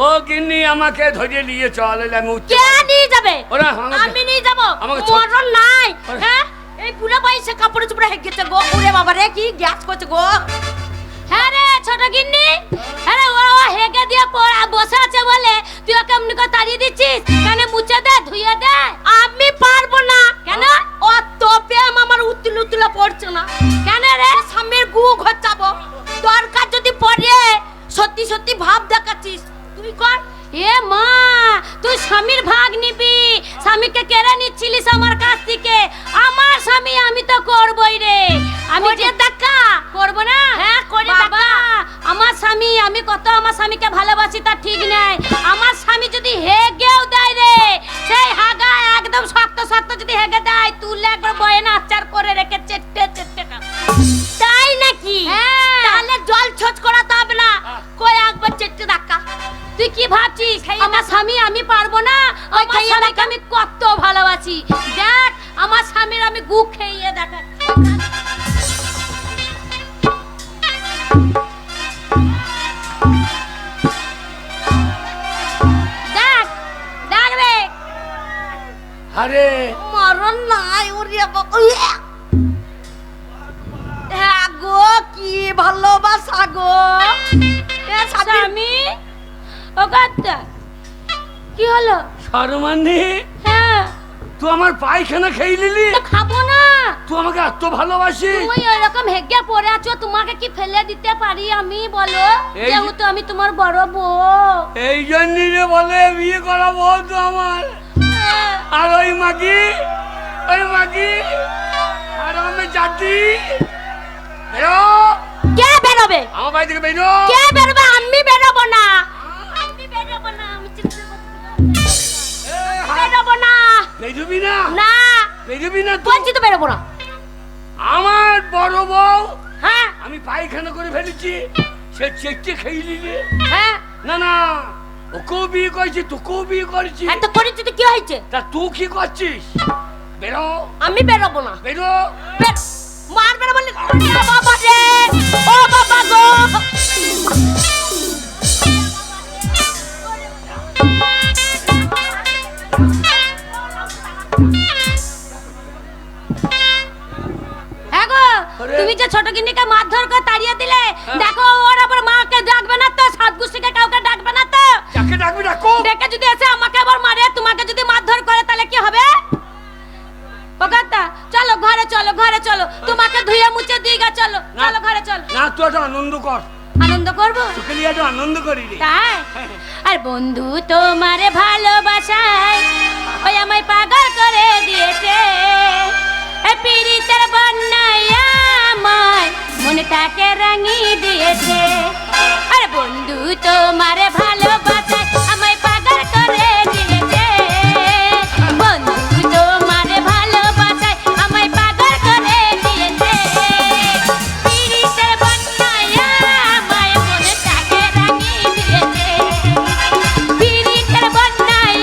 ও গিন্নি আমাকে ধরে নিয়ে চল, আমি উঠতে কে নিয়ে যাবে? ওরা আমাকে- আমি নিয়ে যাবো। আমাকে ছোট- মরণ নাই। ওরে- হ্যাঁ, এই বুড়া বয়সে কাপড়ে চোপড়ে হেগেছে গো। ওরে বাবা রে, কি গ্যাস করছে গো। হ্যাঁ রে ছোট গিন্নি, হ্যাঁ রে, ও হেগে দিয়ে বসে আছে বলে তুই ওকে এমনি করে তাড়িয়ে দিচ্ছিস? কেন মুছে দে, ধুয়ে দে। আমি পারবো না। কেন? ও তো প্রেম আমার উতুল উতুলা পড়ছে না। কেন রে? স্বামীর গু ঘচাবো। দরকার যদি পড়ে সত্যি সত্যি ভাব দেখাচ্ছিস, তুই কর। এ মা, তুই স্বামীর ভাগ নিবি? স্বামীকে কেড়ে নিচ্ছিলিস আমার কাছ থেকে। আমার স্বামী আমি তো করবই রে। আমি যে দেখা করব না? হ্যাঁ, করে দেখা। আমার স্বামী, আমি কত আমার স্বামীকে ভালোবাসি তা ঠিক নাই। আমার স্বামী যদি হেগেও দেয় রে, সেই হাগা একদম শক্ত শক্ত যদি হেগে দেয়, তুলে একবার বয়ে না আচার করে রেখে চেটে চেটে খা। তুই কি ভাবছিস আমার স্বামী আমি পারবো না? ওই স্বামীকে আমি কত ভালোবাসি। দেখ আমার স্বামীর আমি গু খেয়ে দেখাচ্ছি। দেখ দেখ রে আরে মরণ নাই ওরে বাবা। হ্যাঁ গো কি ভালোবাসা গো স্বামী। ও গাত্তা কি হলো? সরমানি, হ্যাঁ তুই আমার পায়খানা খেয়ে নিলি? তো খাবো না। তুই আমাকে এত ভালোবাসি? তুমি এরকম হেগে পড়ে আছো, তোমাকে কি ফেলে দিতে পারি আমি বলো? এই- যেহেতু আমি তোমার বড় বউ। এই জন্যই বলে বিয়ে করাবো তো আমার। আর ওই মাগি আর আমি জাতি বেরো, কে বেরোবে? আমার বাড়ি থেকে বেরো। কে বেরোবে? আমি বেরোবো না। আমি বেরোবো না। আমি চিন্তা করছি। বেরোবো না। বেরোবি না? না বেরোবি না তুই? বলছি তো বেরোবো না। আমার বড় বউ হ্যাঁ আমি পায়খানা করে ফেলেছি, সে চেকটে খেয়ে নিলি? হ্যাঁ না না, ওকেও বিয়ে করেছি, তোকেও বিয়ে করেছি। এত করেছি তো কি হয়েছে? তা তুই কি করছিস? বেরো, আমি বেরোবো না। বেরো। মারবে না বললে ও বাবা রে, ও বাবা গো। হ্যাঁ গো, আরে। তুমি যে ছোট গিন্নিকে মারধর করে তাড়িয়ে দিলে, দেখো ওর আবার মাকে ডাকবে না তো, সাত গোষ্ঠীকে কাউকে ডাকবে না তো। যাকে ডাকবি ডাকো। ডেকে যদি এসে আমাকে আবার মারে, তোমাকে যদি মারধর করে তাহলে কি হবে? ওগাতা চলো ঘরে চলো, ঘরে চলো, তোমাকে ধুয়ে মুছে দিগা চলো, না। চলো ঘরে চলো। না, তুই একটা আনন্দ কর, আনন্দ করবো তোকে নিয়ে একটু আনন্দ করি রে। তাই? আর বন্ধু তোমারে ভালোবাসায় ওই আমায় পাগল করে দিয়েছে, এ পীড়িতের বন্যায় আমায় মনটাকে রাঙিয়ে দিয়েছে। আর বন্ধু তোমারে ভালোবাসায় আমায় পাগল করে দিয়েছে, বন্ধু তোমারে ভালোবাসায় আমায় পাগল করে দিয়েছে, পীড়িতের বন্যায় আমায় মনটাকে রাঙিয়ে দিয়েছে, পীড়িতের বন্যায়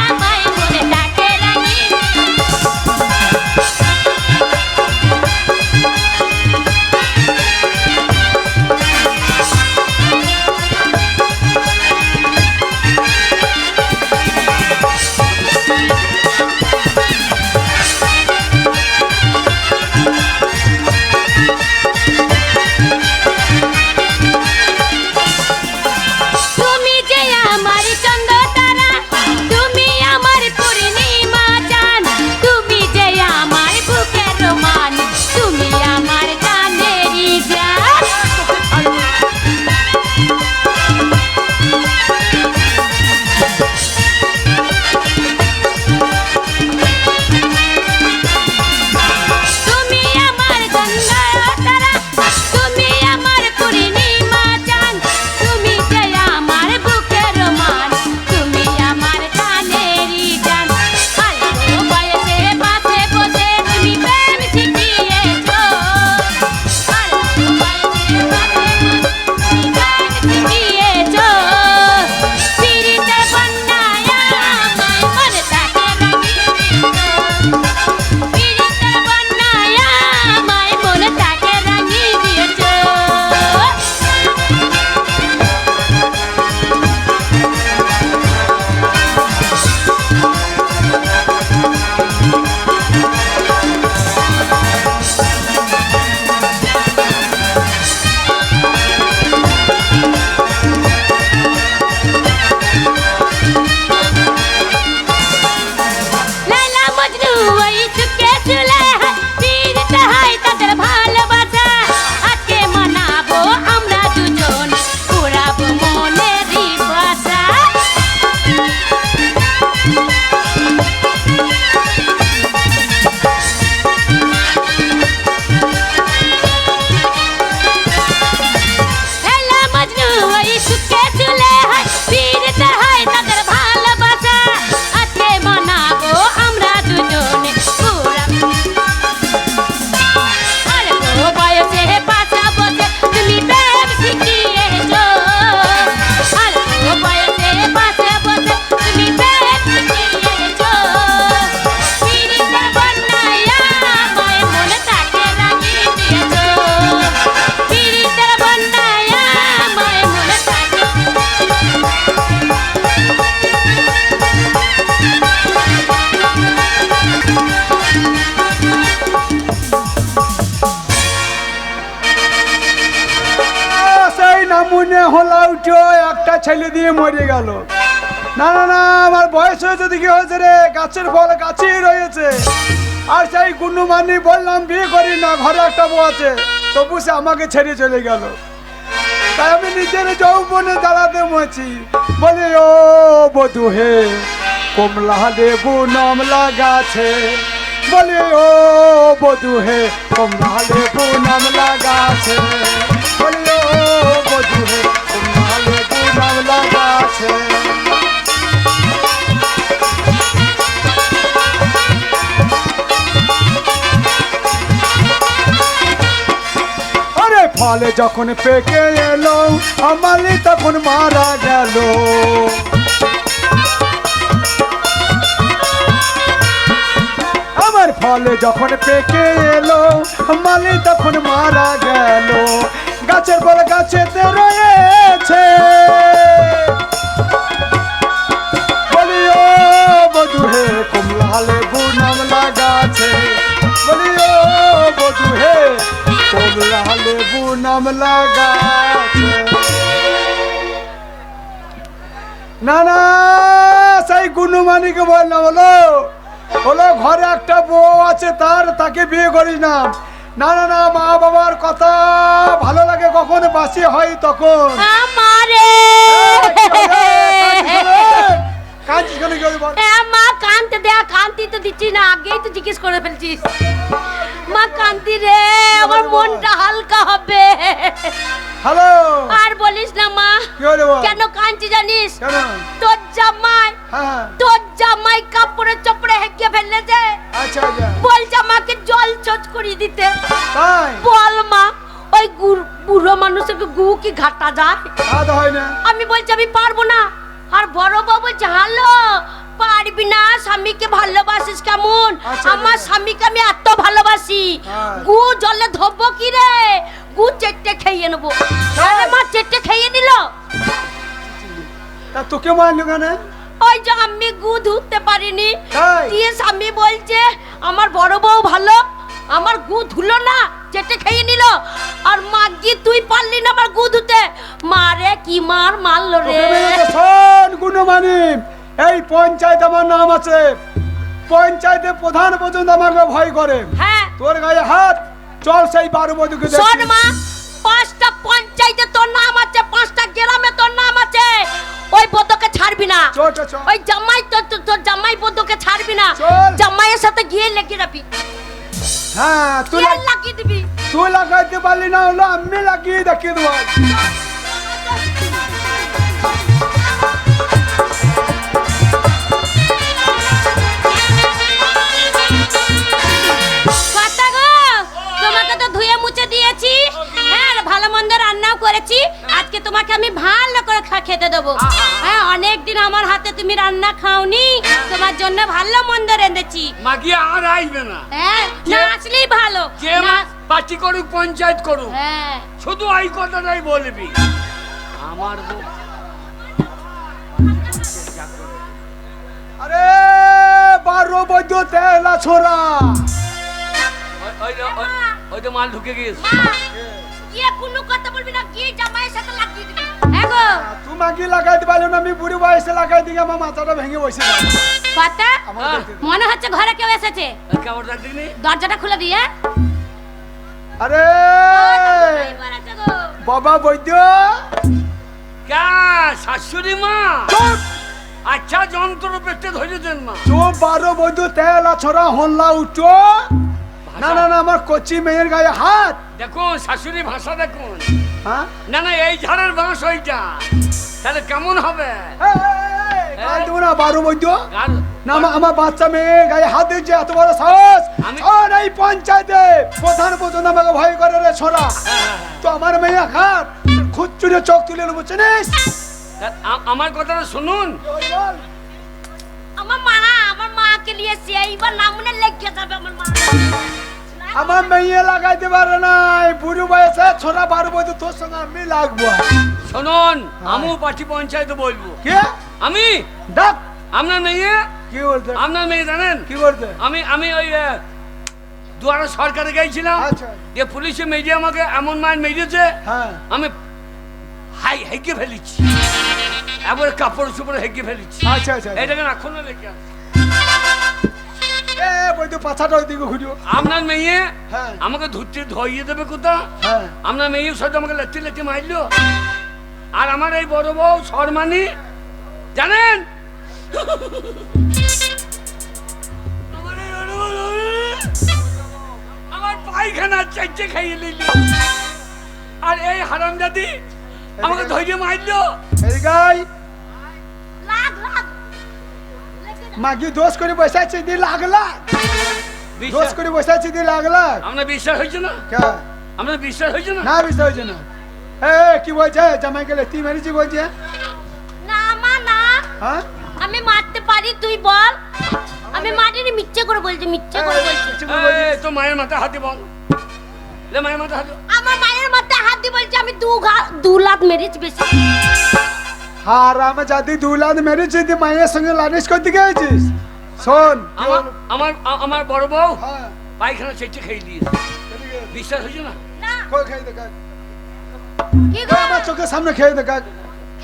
আমায় মনটাকে রাঙিয়ে ছেলে দিয়ে মরে গেল। না না না, আমার বয়স হয়েছে দেখি হয়েছে রে, গাছের ফল গাছেই রয়েছে। আর সেই গুন্নু মানি বললাম বিয়ে করি না, ঘরে একটা বউ আছে, তবু সে আমাকে ছেড়ে চলে গেল। তাই আমি নিজের যৌবনে জ্বালাতে মছি, বলি ও বধু হে কমলা লেবু নামলা গাছে, বলি ও বধু হে কমলা লেবু নামলা গাছে, বলি ও বধু হে কমলা লেবু নামলা গাছে। আরে ফলে যখন পেকে এলো আমালি তখন মারা গেল। আমার ফলে যখন পেকে এলো মালি তখন মারা গেল। গাছের ফল গাছেতে রয়েছে, বলি ও বধু হে কমলা লেবু নামলা গাছে, বলি ও বধু হে কমলা লেবু নামলা গাছে। না না, সেই গুনুমানিকে বললাম হলো ঘরে একটা বউ আছে তাকে বিয়ে করিস না। না না না, মা বাবার কথা ভালো লাগে কখন বাসি হয় তখন। আমারে কাঁদছিস কেন কি হলো বল? মা কানতে দে, কান্তি তো দিচ্ছি না, আগেই তো জিজ্ঞেস করে ফেলছিস। মা কান্তি রে, আমার মনটা হালকা হবে। হ্যালো, আর বলিস না মা, কি হলো বল? কেন কাঁদছি জানিস? কেন? তোর জামাই, হ্যাঁ, তোর জামাই কাপড়ে চপড়ে হেঁকে ফেলেছে, আচ্ছা আচ্ছা, বলছে আমাকে জল চচ করিয়ে দিতে। তাই বল মা, ওই বুড়ো মানুষের গু কি ঘাটা যায়? খাওয়া হয় না। আমি বলছি আমি পারবো না। আর বড় বউ বলছে হালো, পারবি না, স্বামীকে ভালোবাসিস কেমন? আচ্ছা, আমার আচ্ছা। স্বামীকে আমি এত ভালোবাসি, হ্যাঁ। গু জলে ধোবো কি রে, গু চেটে খেয়ে নেবো। আরে মা চেটে খেয়ে নিল। তা তোকে মারলো কেন? ওই যে আমি গু ধুতে পারিনি, তাই? দিয়ে স্বামী বলছে আমার বড় বউ ভালো, আমার গু ধুলো না, চেটে খেয়ে নিল। আর মাগি তুই পারলি না আমার গু ধুতে, মারে কি মার মারলো রে। তোকে মেরেছে, শোন গুণমানি, এই পঞ্চায়েত আমার নাম আছে, পঞ্চায়েতে প্রধান পর্যন্ত আমাকে ভয় করে। হ্যাঁ তোর গায়ে হাত, চল সেই 12 বধূকে দেখি। শোন মা, 5টা পঞ্চায়েতে তোর নাম আছে, 5টা গ্রামে তোর নাম আছে, ওই বদকে ছাড়বি না। চল চল চল। ওই জামাই তোর জামাই বদকে ছাড়বি না, চল। জামাইয়ের সাথে গিয়ে লেগে রাখবি, হ্যাঁ, গিয়ে লাগিয়ে দিবি। তুই লাগাইতে পারলি না, হলো আমি লাগিয়ে দেখিয়ে দেবো। কথা গো, তোমাকে তো ধুয়ে মুছে দিয়েছি, হ্যাঁ আর ভালো মন্দ রান্নাও করেছি, আজকে তোমাকে আমি ভালো করে খেতে দেবো। হ্যাঁ, অনেকদিন আমার হাতে তুমি রান্না খাওনি, তোমার জন্য ভালো মন্দ রেঁধেছি। মাগি আর আইবে না, হ্যাঁ, না আসলেই ভালো। যে না, পার্টি করুক পঞ্চায়েত করুক, হ্যাঁ শুধু এই কথাটাই বলবি। আমার বউ আরে 12 বৈদ্য তেলা ছোড়া, ওই তো মাল ঢুকে গিয়েছে। মা, গিয়ে কোনো কথা বলবি না, গিয়ে জামাইয়ের সাথে লাগিয়ে দিবি। হ্যাঁ গো, তুই মাগি লাগাইতে পারলি না, আমি বুড়ি বয়সে লাগাই দিকে আমার মাথাটা ভেঙে বসে গেল। কথা আমার হ্যাঁ। দেখতে দে। মনে হচ্ছে ঘরে কেউ এসেছে, কেমন দেখনি? দরজাটা খুলে দিয়ে। আরে বাবা বৈদ্য, কে শাশুড়ি মা? চুপ আচ্ছা, যন্ত্র পেটে ধরে দেন মা। চুপ, 12 বৈদ্য তেলা ছোড়া হল্লা উঠো। না না না, আমার কচি মেয়ের গায়ে হাত। দেখুন শাশুড়ি ভাষা দেখুন। হ্যাঁ, না না, এই ঝাড়ের বাঁশ ওইটা, তাহলে কেমন হবে? গাল দেবো না 12 বৈদ্য। আর না, আমার বাচ্চা মেয়ে গায়ে হাত দিচ্ছে, এত বড় সাহস। আমি- আর এই পঞ্চায়েতে প্রধান পর্যন্ত আমাকে ভয় করে রে ছোড়া। তো আমার মেয়ে হাত খুচুরে চোখ তুলে নেবো, চিনিস? আমার কথাটা শুনুন। আমার মাকে নিয়ে এসছি, এইবার না মনে লেগে যাবে আমার মা। আমার মেয়ে লাগাইতে পারে না, এই বুড়ো বয়সে ছোড়া 12 বৈদ্য, তোর সঙ্গে আমি লাগবো। শুনুন, আমিও পার্টি পঞ্চায়েতে বলবো। কে আমি ডাক? আপনার মেয়ে, কি বলতে? আপনার মেয়ে জানেন কি বলতে? আমি ওই দুয়ারে সরকারে গেছিলাম, আচ্ছা। যে পুলিশে মেরে আমাকে এমন মার মেরেছে, হ্যাঁ, আমি হাই হেগে ফেলেছি, একবার কাপড় চোপড় হেগে ফেলেছি। আচ্ছা আচ্ছা এটাকে এখনো লেগে আছে। এ বৈদ্য পাছাটা ওইদিকে ঘুরিও। আপনার মেয়ে হ্যাঁ। আমাকে ধরতে ধরিয়ে দেবে কোথা? হ্যাঁ। আপনার মেয়ে সাথে আমাকে লেটে লেটে মারলো। আর আমার এই বড় বউ শর্মানি জানেন, আমার এই বড় বউ আমার পায়খানা চাইছে খাইয়ে নিল। আর এই হারামজাদি আমাকে ধরিয়ে মারলো। এই গাই লাগ লাগ মাগি দোষ করে বসে আছে দি লাগলা, দোষ করে বসে আছে দি লাগলা। আপনার বিশ্বাস হয়েছে না? কে? আপনার বিশ্বাস হয়েছে না? না বিষয় হয়েছে না। এ কি বলছে জামাই গেলে তুই মেরেছি বলছে? না মা না, হ্যাঁ আমি মারতে পারি, তুই বল। আমি মারিনি, মিথ্যে করে বলছি, মিথ্যে করে বলছি। এই, তো মায়ের মাথা হাতে বল, লে মায়ের মাথা হাতে। আমার মায়ের মাথায় হাত দিয়ে বলছি আমি দু লাখ মেরেছি বেশি। হারাম জাদি দুলাদ মেরেছি দি মায়ের সঙ্গে লালিশ করতে গেছিস? শোন আমার বড় বউ হ্যাঁ পায়খানা চেটে খেয়ে দিয়েছে। বিশ্বাস হয়েছে না? না কই খেয়ে দেখা, কি গো, আমার চোখের সামনে খেয়ে দেখা।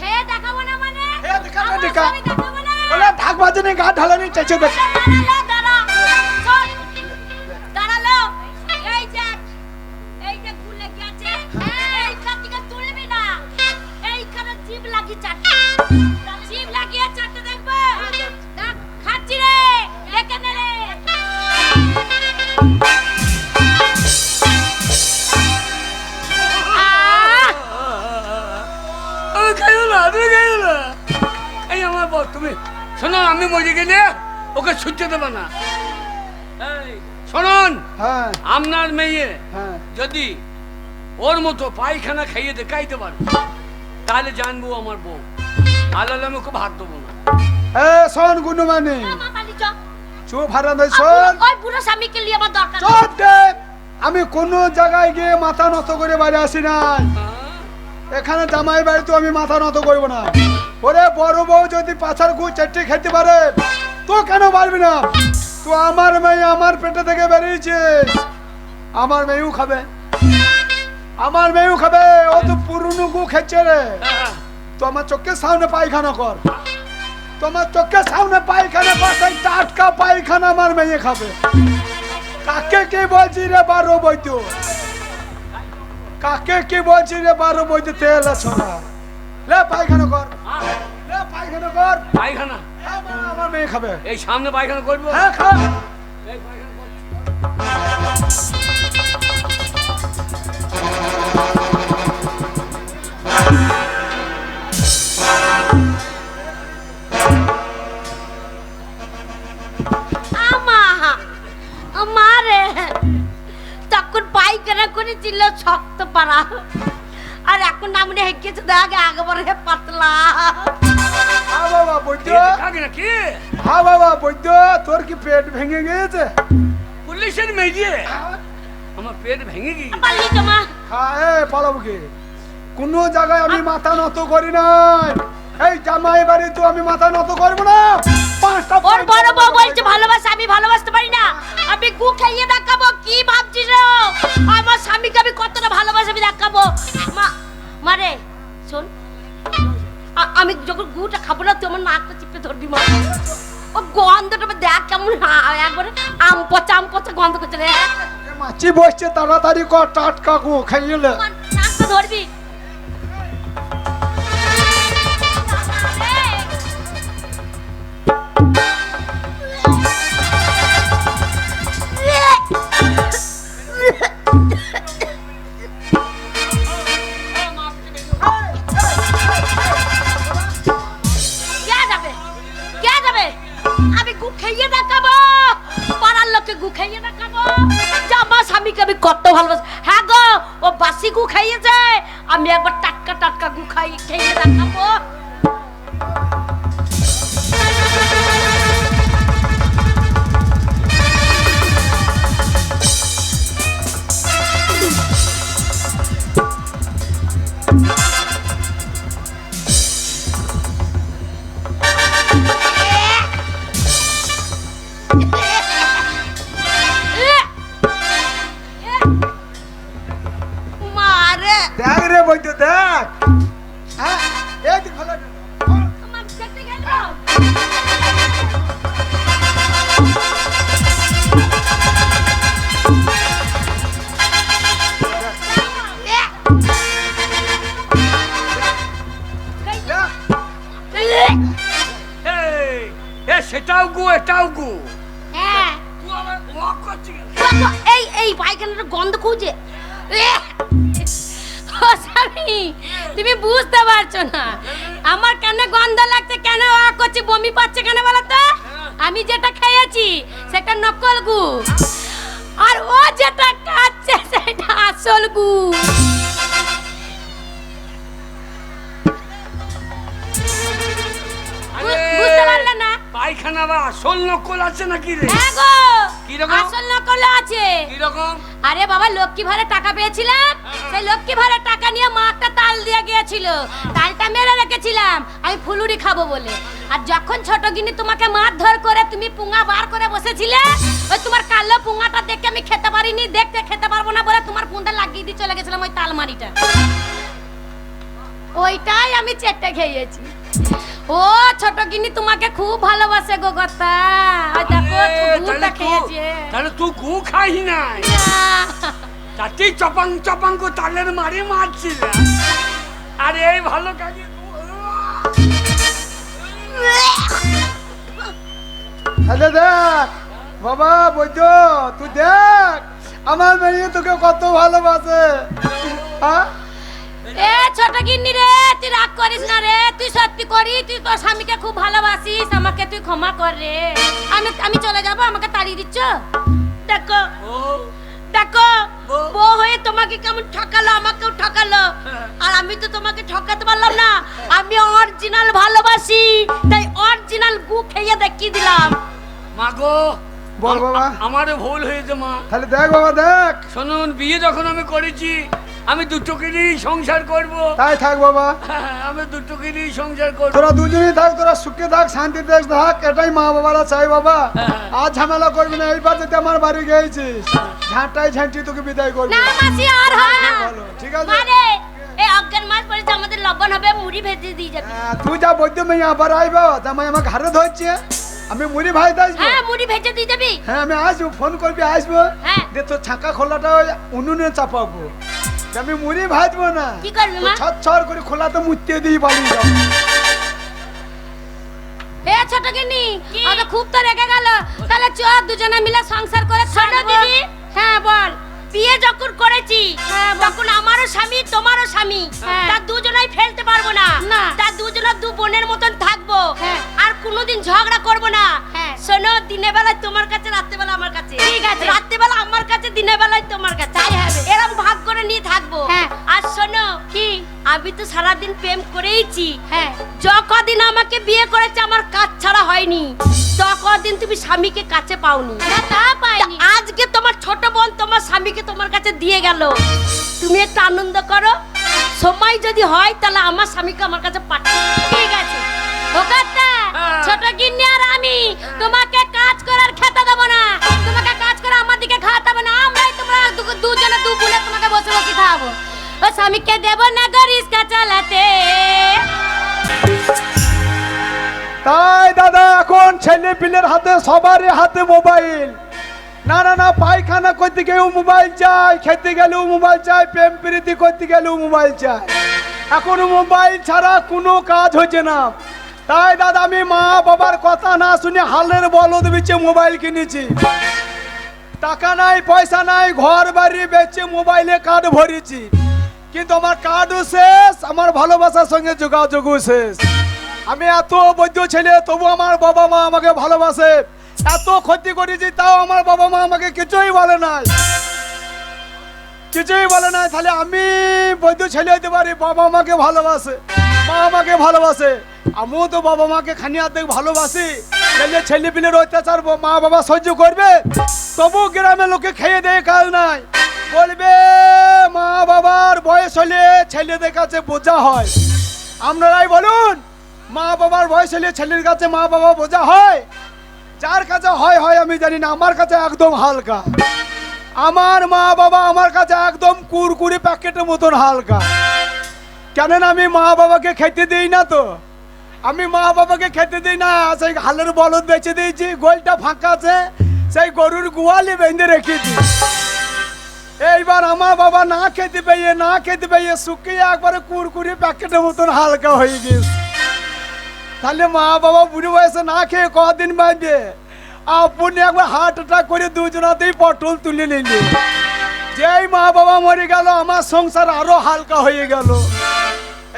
খেয়ে দেখাবো না মানে? খেয়ে দেখা না আমার দেখা, স্বামী দেখাবো না? বলে ঢাক বাজনে গা ঢালানি চেঁচে দেখ। দাঁড়ালো, শোন, দাঁড়ালো। এই যে গুলে গেছে, এইখান থেকে তুলবি না, এইখানে জিভ লাগিয়ে চাটে, জিভ লাগিয়ে চাটে দেখবে। দেখ, খাচ্ছি রে, দেখে নে রে। আহ! আমি খাইও না, তুমি খাইও না। এই আমার বউ, তুমি শোনো, আমি মরে গেলে ওকে ছুটতে দেবে না। এই শুনুন, হ্যাঁ আপনার মেয়ে হ্যাঁ যদি ওর মতো পায়খানা খাইয়ে দেখাইতে পারে তাহলে জানবো আমার বউ, আলালে আমি ওকে ভাত দেবো না। এ শোন গুনুমানি, মা বালি চ। চুপ হারাম ভাই শোন। ওই বুড়ো স্বামীকে নিয়ে আমার দরকার নেই। চুপ দে। আমি কোনো জায়গায় গিয়ে মাথা নত করে বাইরে আসি নাই। এখানে জামাই বাড়ি তো আমি মাথা নত করবো না। ওরে বড় বউ যদি পাছার গু চারটে খেতে পারে তো কেন পারবি না? তো আমার মেয়ে আমার পেটে থেকে বেরিয়েছে, আমার মেয়েও খাবে, আমার মেয়েও খাবে। ও তো পুরনো গু খেচ্ছে রে। তো আমার চোখের সামনে পায়খানা কর, তোমার চোখের সামনে পায়খানা কর, সেই টাটকা পায়খানা আমার মেয়ে খাবে। কাকে কি বলছি রে বারো বৈদ্য? কাকে কি বলছি রে বারো বৈদ্য? তেল আছো না, লে পায়খানা কর, লে পায়খানা কর। পায়খানা হ্যাঁ, আমার মেয়ে খাবে। এই সামনে পায়খানা করবো? হ্যাঁ খা। এই পায়খানা করছি। আমা আমারে তখন পায়খানা করেছিল শক্ত পারা, আর এখন নামনে হেঁকেছে দেখ একেবারে পাতলা। হ্যাঁ বাবা বৈদ্য, খেয়ে দেখাবি নাকি? হ্যাঁ বাবা বৈদ্য, তোর কি পেট ভেঙে গিয়েছে? পুলিশের মেয়ে আমার পেট ভেঙে গিয়ে পারলি তো মা? হ্যাঁ এ পালাবো কি? কোনো জায়গায় আমি মাথা নত করি নাই। এই জামাই বাড়ি তো আমি মাথা নত করবো না। পাঁচটা ওর বড় বউ বলছে ভালোবাসা, আমি ভালোবাসতে পারি না, আমি গু খাইয়ে দেখাবো। কি ভাবছিস রে? আমার স্বামীকে আমি কতটা ভালোবাসা আমি দেখাবো। মা মারে শোন, আমি যখন গুটা খাবো না তুই আমার নাকটা চিপে ধরবি মা। ও গন্ধটা দেখ কেমন, একবারে আম পচা গন্ধ করছে রে। মাছি বসছে, তাড়াতাড়ি কর, টাটকা গু খাইলে। আমার নাকটা ধরবি। কে যাবে? আমি গু খাইয়ে দেখাবো, পাড়ার লোককে গু খাইয়ে দেখাবো যে আমার স্বামীকে আমি কত ভালোবাসি। হ্যাঁ গো, ও বাসি গু খাইয়েছে, আমি একবার টাটকা গু খাইয়ে দেখাবো। দেখ রে বৈদ্য দেখ, সেটাও গু এটাও গু। হ্যাঁ তুই আবার ওয়াক করছিস কেন? এই এই পায়খানাটা গন্ধ খুঁজে ও স্বামী, তুমি বুঝতে পারছো না আমার কেন গন্ধ লাগছে, কেন করছে, বমি পাচ্ছে কেন বলো তো? আমি যেটা খেয়েছি সেটা নকল গু, আর ও যেটা খাচ্ছে সেটা আসল গু। বুঝতে পারলে না? পায়খানা বা আসল নকল আছে নাকি রে? হ্যাঁ গো, কিরকম? আসল নকল আছে। কিরকম? আরে বাবা, লক্ষ্মী ভাড়ে টাকা পেয়েছিলাম, সেই লক্ষ্মী ভাড়ে টাকা নিয়ে মা একটা তাল দিয়ে গিয়েছিল, তালটা মেরে রেখেছিলাম আমি ফুলুরি খাবো বলে। আর যখন ছোট গিনি তোমাকে মারধর করে তুমি পুঙ্গা বার করে বসেছিলে, ওই তোমার কালো পুঙ্গাটা দেখে আমি খেতে পারিনি, দেখতে খেতে পারবো না বলে তোমার পুঙ্গা লাগিয়ে দিয়ে চলে গেছিলাম ওই তালমারিটা, ওইটাই আমি চেটে খেয়েছি। ও ছোট গিনি তোমাকে খুব ভালোবাসে গো গতা, ওই দেখো গুড়টা খেয়েছে। তাহলে তুই গু খাই নাই, তাতে চপাং চপাং কো তালের মারি মারছিল। আরে এই ভালো কাজে তাহলে দেখ বাবা বৈদ্য, তুই দেখ আমার মেয়ে তোকে কত ভালোবাসে। হ্যাঁ এ ছোট গিন্নি রে, তুই রাগ করিস না রে, তুই সত্যি করি তুই তোর স্বামীকে খুব ভালোবাসিস, আমাকে তুই ক্ষমা কর রে। আমি চলে যাব, আমাকে তাড়িয়ে দিচ্ছ? দেখো দেখো, বউ হয়ে তোমাকে কেমন ঠকালো, আমাকেও ঠকালো, আর আমি তো তোমাকে ঠকাতে পারলাম না। আমি অরিজিনাল ভালোবাসি, তাই অরিজিনাল গু খেয়ে দেখিয়ে দিলাম। মা গো, বল বাবা। আমারও ভুল হয়েছে মা। তাহলে দেখ বাবা দেখ, শুনুন, বিয়ে যখন আমি করেছি আমি দুটোকেরই সংসার করব। তাই থাক বাবা, আমি দুটোকেরই সংসার করব। তোরা দুজনেই থাক, তোরা সুখে থাক, শান্তিতে থাক, এটাই মা বাবারা চাই বাবা। আর ঝামেলা করবি না, এইবার যদি আমার বাড়ি গিয়েছিস ঝাঁটাই ঝাঁটি তোকে বিদায় করবি। না মাসি আর হয় না, ভালো, ঠিক আছে। মানে এই অজ্ঞান মাস পড়েছে, আমাদের লবণ হবে, মুড়ি ভেজে দিয়ে যাবি। তুই যা বৈদ্য মেয়ে আবার আইবা, জামাই আমার ঘরে ধরছে, আমি মুড়ি ভাই আসবো। হ্যাঁ মুড়ি ভেজে দিয়ে যাবি। হ্যাঁ আমি আসবো, ফোন করবি আসবো। হ্যাঁ। দিয়ে তোর ছাঁকা খোলাটা ওই উনুনে চাপাবো, আমি মুড়ি ভাজবো না, কি করবি মা? ছট ছট করে খোলাতে মুড়তে দিয়ে পালিয়ে যাবো। এ ছোট গিন্নি, আমি খুব তো রেগে গেল, তাহলে চ দুজনে মিলে সংসার করে থাকবো। দিদি হ্যাঁ বল। বিয়ে যখন করেছি তখন আমারও স্বামী তোমারও স্বামী, তা দুজনেই ফেলতে পারবো না, তা দুজনে দু বোনের মতন থাকবো, আর কোনোদিন ঝগড়া করবো না। শোনো, দিনের বেলায় তোমার কাছে, রাত্রে বেলা আমার কাছে, ঠিক আছে? রাত্রে বেলা আমার কাছে, দিনের বেলায় তোমার কাছে, তাই হবে, এরকম ভাগ করে নিয়ে থাকবো। আর শোনো কি, আমি তো সারাদিন প্রেম করেইছি, যতদিন আমাকে বিয়ে করেছে আমার কাজ ছাড়া হয়নি, ততদিন তুমি স্বামীকে কাছে পাওনি। তা পাইনি। আজকে তোমার ছোট বোন তোমার স্বামীকে তোমার কাছে দিয়ে গেল, তুমি একটু আনন্দ করো, সময় যদি হয় তাহলে আমার স্বামীকে আমার কাছে পাঠাও, ঠিক আছে? ছোট গিন্নি আর আমি তোমাকে কাজ করার খেতে দেবো না, তোমাকে কাজ করে আমার দিকে খাওয়াতে হবে না, আমরাই তোমরা দুজনে দু বোনে তোমাকে বসে বসে খাওয়াবো, ও স্বামীকে দেবো না গো রিস্কা চালাতে। তাই দাদা, এখন ছেলে পিলের হাতে, সবারই হাতে মোবাইল। না না না, পায়খানা করতে গেলেও মোবাইল চাই, খেতে গেলেও মোবাইল চাই, প্রেম প্রীতি করতে গেলেও মোবাইল চাই, এখন মোবাইল ছাড়া কোনো কাজ হচ্ছে না। তাই দাদা, আমি মা বাবার কথা না শুনে হালের বলদ বেচে মোবাইল কিনেছি। টাকা নাই, পয়সা নাই, ঘর বাড়ি বেচে মোবাইলে কার্ড ভরেছি, কিন্তু আমার কার্ডও শেষ, আমার ভালোবাসার সঙ্গে যোগাযোগও শেষ। আমি এত বৈদ্য ছেলে, তবু আমার বাবা মা আমাকে ভালোবাসে, এত ক্ষতি করেছি তাও আমার বাবা মা আমাকে কিছুই বলে নাই, কিছুই বলে নাই। তাহলে আমি বৈদ্য ছেলে হতে পারি, বাবা মাকে ভালোবাসে, মা আমাকে ভালোবাসে, আমিও তো বাবা মাকে খানি অর্ধেক ভালোবাসি। ছেলে পিলের অত্যাচার মা বাবা সহ্য করবে, তবু গ্রামের লোকে খেয়ে দেয় কাজ নাই, বলবে মা বাবার বয়স হলে ছেলেদের কাছে বোঝা হয়। আপনারাই বলুন, মা বাবার বয়স হলে ছেলের কাছে মা বাবা বোঝা হয়? যার কাছে হয় হয় আমি জানি না, আমার কাছে একদম হালকা। আমার মা বাবা আমার কাছে একদম কুরকুরে প্যাকেটের মতন হালকা। কেন আমি মা বাবাকে খেতে দিই না তো, আমি মা বাবাকে খেতে দিই না, সেই হালের বলদ বেচে দিয়েছি, গোলটা ফাঁকা আছে, সেই গরুর গোয়ালে বেঁধে রেখেছি। এইবার আমার বাবা না খেতে পেয়ে শুকিয়ে একবারে কুরকুরি প্যাকেটের মতন হালকা হয়ে গেছে। তাহলে মা বাবা বুড়ো বয়সে না খেয়ে কদিন বাঁধবে, আপনি একবার হার্ট অ্যাটাক করে দুজনাতেই পটল তুলে নিলে। যেই মা বাবা মরে গেল আমার সংসার আরো হালকা হয়ে গেল।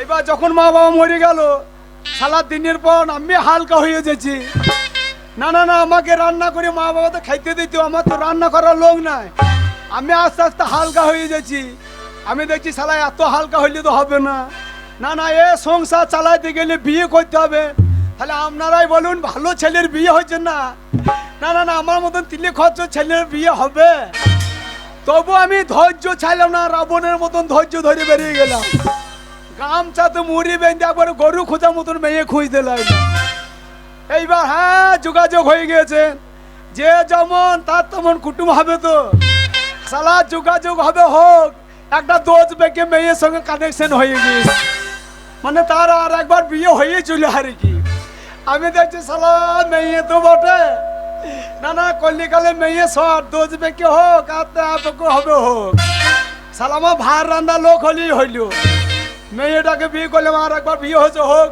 এবার যখন মা বাবা মরে গেল সারা দিনের পর আমি হালকা হয়ে যাচ্ছি। না না না, আমাকে রান্না করে মা বাবা তো খাইতে দিত, আমার তো রান্না করার লোক নাই। আমি আস্তে আস্তে হালকা হয়ে যাচ্ছি। আমি দেখছি শালা এত হালকা হইলে তো হবে না। না না, এ সংসার চালাইতে গেলে বিয়ে করতে হবে। তাহলে আপনারাই বলুন, ভালো ছেলের বিয়ে হচ্ছে না? না না না, আমার মতন তিলে খরচ ছেলের বিয়ে হবে? তবু আমি ধৈর্য ছাইলাম না, রাবণের মতন ধৈর্য ধরে বেরিয়ে গেলাম। গামছা তো মুড়ি বেঁধে একবার গরু খোঁজার মতন মেয়ে খুঁজতে লাগলো। এইবার হ্যাঁ যোগাযোগ হয়ে গেছে, যে যেমন তার তেমন কুটুম হবে তো শালা যোগাযোগ হবে হোক। একটা দোষ বেঁকে মেয়ের সঙ্গে কানেকশন হয়ে গেছে, মানে তার আর একবার বিয়ে হয়ে চলে আর কি। আমি দেখছি শালা মেয়ে তো বটে, না না কল্লিকালে মেয়ে সব দোষ বেঁকে হোক আর আপকে হবে হোক। শালা আমার ভার রান্না লোক হলেই হইল। মেয়েটাকে বিয়ে করলাম, আর একবার বিয়ে হয়েছে হোক।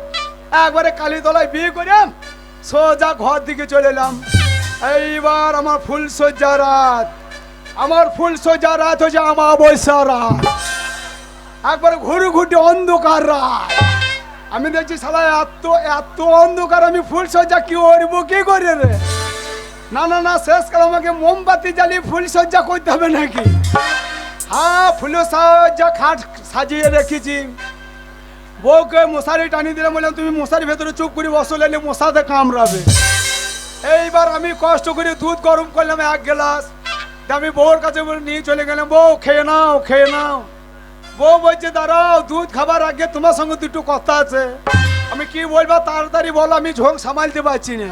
একবারে কালীতলায় বিয়ে করে সোজা ঘর দিকে চলে এলাম। এইবার আমার ফুল সজ্জা রাত, আমার ফুল সজ্জা রাত হচ্ছে আমাবস্যা রাত, একবারে ঘুরঘুটি অন্ধকার রাত। আমি দেখছি শালা এত এত অন্ধকার, আমি ফুল সজ্জা কি করবো কি করে রে? না না না, শেষকাল আমাকে মোমবাতি জ্বালিয়ে ফুল সজ্জা করতে হবে নাকি? হ্যাঁ, ফুল সজ্জা খাট সাজিয়ে রেখেছি। বউকে মশারি টানিয়ে দিলাম, বললাম তুমি মশারির ভেতরে চুপ করে বসলে মশাতে কামড়াবে। এইবার আমি কষ্ট করে দুধ গরম করলাম 1 গ্লাস, আমি বউর কাছে নিয়ে চলে গেলাম, বউ খেয়ে নাও খেয়ে নাও। বউ বলছে দাঁড়াও, দুধ খাবার আগে তোমার সঙ্গে দুটো কথা আছে। আমি কি বলবো তাড়াতাড়ি বলো, আমি ঝোঁক সামালতে পারছি না।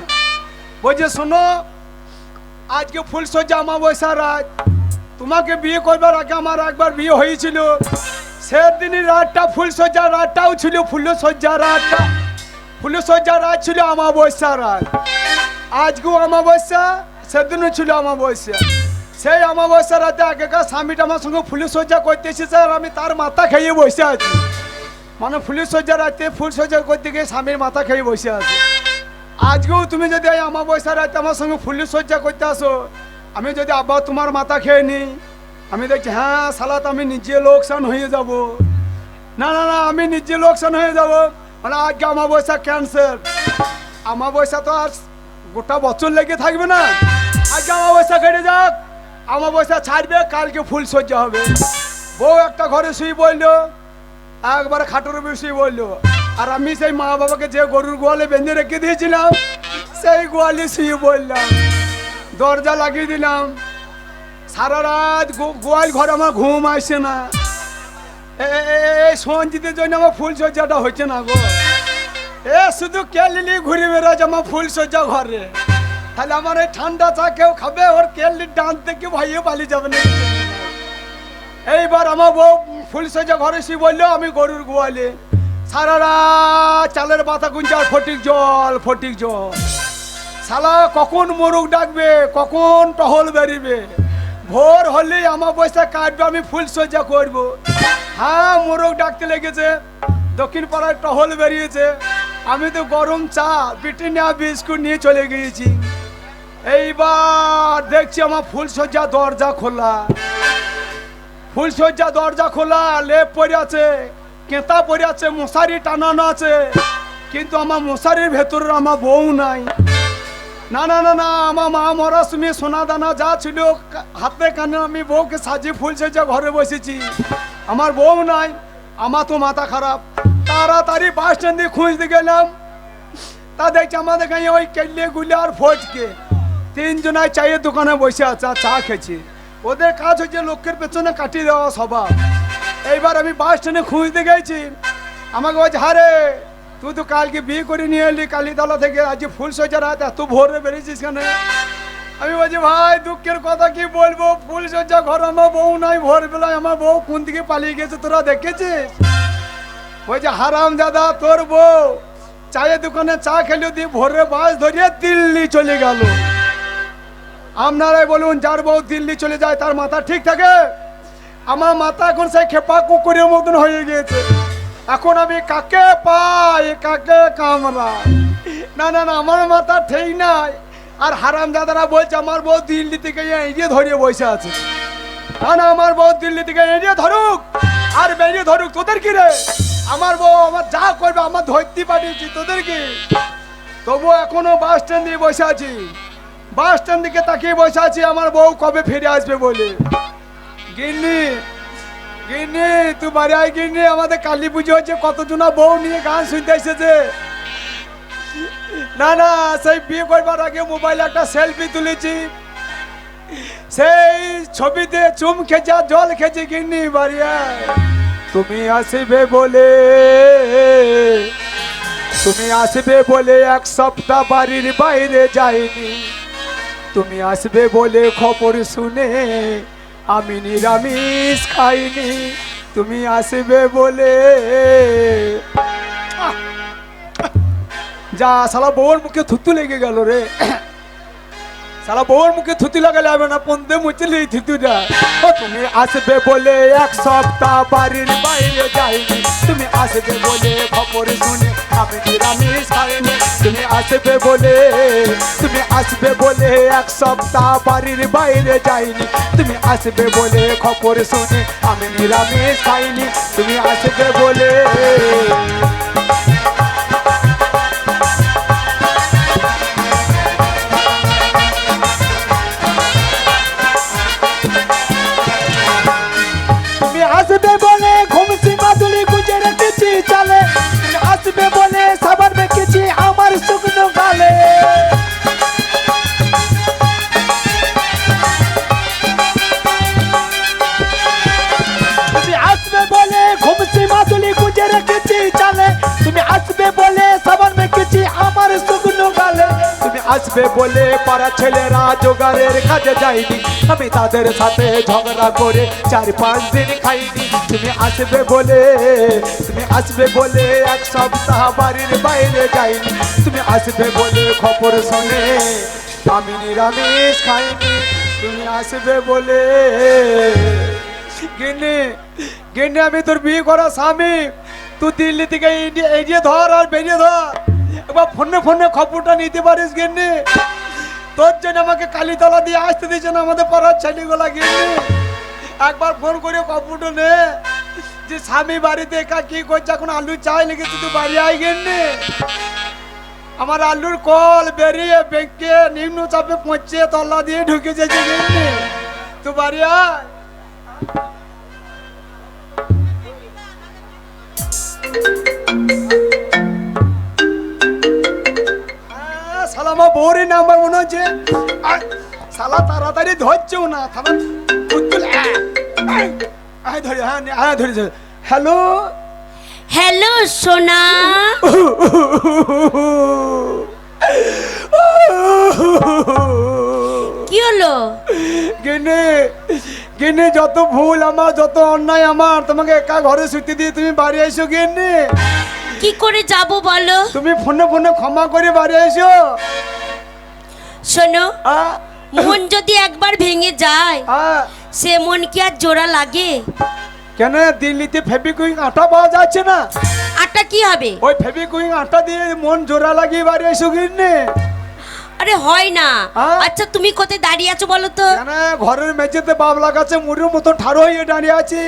বলছে শোনো, আজকে ফুল সজ্জা আমাবস্যা রাত, তোমাকে বিয়ে করবার আগে আমার একবার বিয়ে হয়েছিল। সেদিনই রাতটা ফুল সজ্জা রাতটাও ছিল ফুল সজ্জা রাতটা, ফুল সজ্জা রাত ছিল আমাবস্যা রাত। আজকেও আমাবস্যা, সেদিনও ছিল আমাবস্যা। সেই আমাবস্যা রাতে আগেকার স্বামীটা আমার সঙ্গে ফুল সজ্জা করতে এসেছে, আর আমি তার মাথা খেয়ে বসে আছি। মানে ফুল সজ্জা রাতে ফুল সজ্জা করতে গিয়ে স্বামীর মাথা খেয়ে বসে আছে। আজকেও তুমি যদি এই আমাবস্যা রাতে আমার সঙ্গে ফুল সজ্জা করতে আসো, আমি যদি আবার তোমার মাথা খেয়ে নিই, আমি দেখছি হ্যাঁ সালাত আমি নিজে লোকসান হয়ে যাব। না না না, আমি নিজে লোকসান হয়ে যাব। মানে আজকে আমাবস্যা ক্যান্সেল। আমাবস্যা তো আর গোটা বছর লেগে থাকবে না, আজকে আমাবস্যা কেটে যাক, আমাবস্যা ছাড়বে, কালকে ফুল সজ্জা হবে। বউ একটা ঘরে শুয়ে বললো, একবারে খাটের উপরে শুয়ে বললো, আর আমি সেই মা বাবাকে যে গরুর গোয়ালে বেঁধে রেখে দিয়েছিলাম সেই গোয়ালে শুয়ে বললাম, দরজা লাগিয়ে দিলাম। সারা রাত গোয়াল ঘরে আমার ঘুম আসছে না। এই সঞ্জিতের জন্য আমার ফুল সজ্জাটা হচ্ছে না গো। এ শুধু কেলিলি ঘুরে বেড়াচ্ছে আমার ফুল সজ্জা ঘরে। তাহলে আমার এই ঠান্ডা চা কেউ খাবে, ওর কেলির ডান থেকে ভাইয়ে পালিয়ে যাবে না। এইবার আমার বউ ফুল সজ্জা ঘরে শুয়ে বললো, আমি গরুর গোয়ালে সারা রাত চালের পাতা গুঞ্জে আর ফটিক জল ফটিক জল। শালা কখন মোরগ ডাকবে, কখন টহল বেরিবে, ভোর হলেই আমার পয়সা কাটবে, আমি ফুল সজ্জা করবো। হ্যাঁ, মোরগ ডাকতে লেগেছে, দক্ষিণ পাড়ায় টহল বেরিয়েছে। আমি তো গরম চা ব্রিটানিয়া বিস্কুট নিয়ে চলে গিয়েছি। এইবার দেখছি আমার ফুল সজ্জা দরজা খোলা, ফুল সজ্জা দরজা খোলা, লেপ পরে আছে, কেতা পরে আছে, মশারি টানানো আছে, কিন্তু আমার মশারির ভেতরে আমার বউ নাই। না না না না, আমার মা মরা সময় সোনা দানা যা ছিল হাতে কানে আমি বউকে সাজিয়ে ফুল সজ্জা ঘরে বসেছি, আমার বউ নাই। আমার তো মাথা খারাপ, তাড়াতাড়ি বাস স্ট্যান্ডে খুঁজতে গেলাম। তা দেখছি আমাদের গাঁয়ে ওই কেল্লে গুলি আর ফটকে 3 জনায় চায়ের দোকানে বসে আছে আর চা খেয়েছে। ওদের কাজ হচ্ছে লোকের পেছনে কাটিয়ে দেওয়া স্বভাব। এইবার আমি বাস স্ট্যান্ডে খুঁজতে গেছি, আমাকে বলছে হারে তুই তো কালকে বিয়ে করে নিয়ে এলি কালীতলা থেকে, আজ ফুল সজ্জা রাত এত ভোরে বেরিয়েছিস কেন? আমি বলছি ভাই দুঃখের কথা কি বলবো, ফুল সজ্জা ঘর আমার বউ নাই, ভোরবেলায় আমার বউ কোন দিকে পালিয়ে গেছে তোরা দেখেছিস? বলছে হারাম দাদা তোর বউ চায়ের দোকানে চা খেলে দিয়ে ভোরে বাস ধরিয়ে দিল্লি চলে গেল। আপনারাই বলুন, যার বউ দিল্লি চলে যায় তার মাথা ঠিক থাকে? আমার মাথা এখন সেই খেপা কুকুরের মতন হয়ে গিয়েছে। এখন আমি কাকে পাই কাকে কামড়াই? না না না, আমার মাথা ঠিক নাই। আর হারাম দাদারা বলছে আমার বউ দিল্লি থেকে এড়িয়ে ধরিয়ে বসে আছে। না না, আমার বউ দিল্লি থেকে এড়িয়ে ধরুক আর বেরিয়ে ধরুক, তোদের কি রে? আমার বউ আমার যা করবে আমার ধরতে পাঠিয়েছি, তোদের কি? তবু এখনো বাস স্ট্যান্ড দিয়ে বসে আছি, বাস স্ট্যান্ড দিকে তাকিয়ে বসে আছি আমার বউ কবে ফিরে আসবে বলে। গিন্নি গিন্নি, তুই বাড়ি আয় গিন্নি, আমাদের কালী পুজো হচ্ছে, কতজনা বউ নিয়ে গান শুনতে এসেছে। না না, সেই বিয়ে করবার আগে মোবাইলে একটা সেলফি তুলেছি, সেই ছবিতে চুম খেয়েছে আর জল খেয়েছে। গিন্নি বাড়ি আয়, তুমি আসবে বলে, তুমি আসবে বলে এক সপ্তাহ বাড়ির বাইরে যাইনি। তুমি আসবে বলে খবর শুনে আমি নিরামিষ খাইনি। তুমি আসবে বলে যা শালা বউর মুখে থুতু লেগে গেল রে। শালা বউর মুখে থুতু লাগালে হবে না, পন্দে মুচলি থুতুটা। তুমি আসবে বলে এক সপ্তাহ বাড়ির বাইরে যাইনি। তুমি আসবে বলে খবর শুনে আমি নিরামিষ খাইনি। তুমি আসবে বলে, তুমি আসবে বলে এক সপ্তাহ বাড়ির বাইরে যাইনি। তুমি আসবে বলে খবর শুনে আমি নিরামিষ খাইনি। তুমি আসবে বলে। আসবে বলে ঘুমসি মাদুলি গুজে রেখেছি চালে। তুমি আসবে বলে সাবান মেখেছি আমার শুকনো গালে। তুমি আসবে বলে ঘুমসি মাদুলি গুজে রেখেছি চালে। তুমি আসবে বলে সাবান মেখেছি আমার শুকনো গালে। তুমি আসবে বলে পাড়া ছেলেরা জোগাড়ের কাজে যায়নি। আমি তাদের সাথে ঝগড়া করে 4-5 দিন খাইনি। তুমি আসবে বলে, তুমি আসবে বলে এক সপ্তাহ বাড়ির বাইরে যাইনি। তুমি আসবে বলে খবর শুনে আমি নিরামিষ খাইনি। তুমি আসবে বলে। গিন্নি গিন্নি, আমি তোর বিয়ে করা স্বামী, তুই দিল্লি থেকে এড়িয়ে ধর আর বেরিয়ে ধর। একবার ফোনে ফোনে খবরটা নিতে পারিস গিন্নি। তোর জন্য আমাকে কালীতলা দিয়ে আসতে দিয়েছে না আমাদের পাড়ার ছেলেগুলা। গিন্নি একবার ফোন করে খবরটা নে যে স্বামী বাড়িতে একা কি করছে, এখন আলু চাই লেগেছে, তুই বাড়ি আয় গিন্নি। আমার আলুর কল বেরিয়ে বেঁকে নিম্ন চাপে পৌঁছে তল্লা দিয়ে ঢুকে যাচ্ছে গিন্নি, তুই বাড়ি আয়। সালামা বৌরি নাম্বার মনে হচ্ছে। সালা তাড়াতাড়ি ধরছেও না, ধরে হ্যাঁ ধরেছে। হ্যালো হ্যালো সোনা, কি হলো? গিন্নি গিন্নি, যত ভুল আমার, যত অন্যায় আমার, তোমাকে একা ঘরে শুতে দিয়ে তুমি বাড়ি এসো গিন্নি। কি করে যাব বলো? তুমি ফোনে ফোনে ক্ষমা করে বাড়ি এসো। শোনো, মন যদি একবার ভেঙে যায় সে মন কি আর জোড়া লাগে? কেন দিল্লিতে ফেবিকুইক আটা পাওয়া যাচ্ছে না? আটা কি হবে? ওই ফেবিকুইক আটা দিয়ে মন জোড়া লাগিয়ে বাড়ি এসো গিন্নি। আরে হয় না। আচ্ছা তুমি কোথায় দাঁড়িয়ে আছো বলো তো? কেন ঘরের মেঝেতে বাবলা গাছে মুড়ির মতো ঠাড়ো হয়ে দাঁড়িয়ে আছি।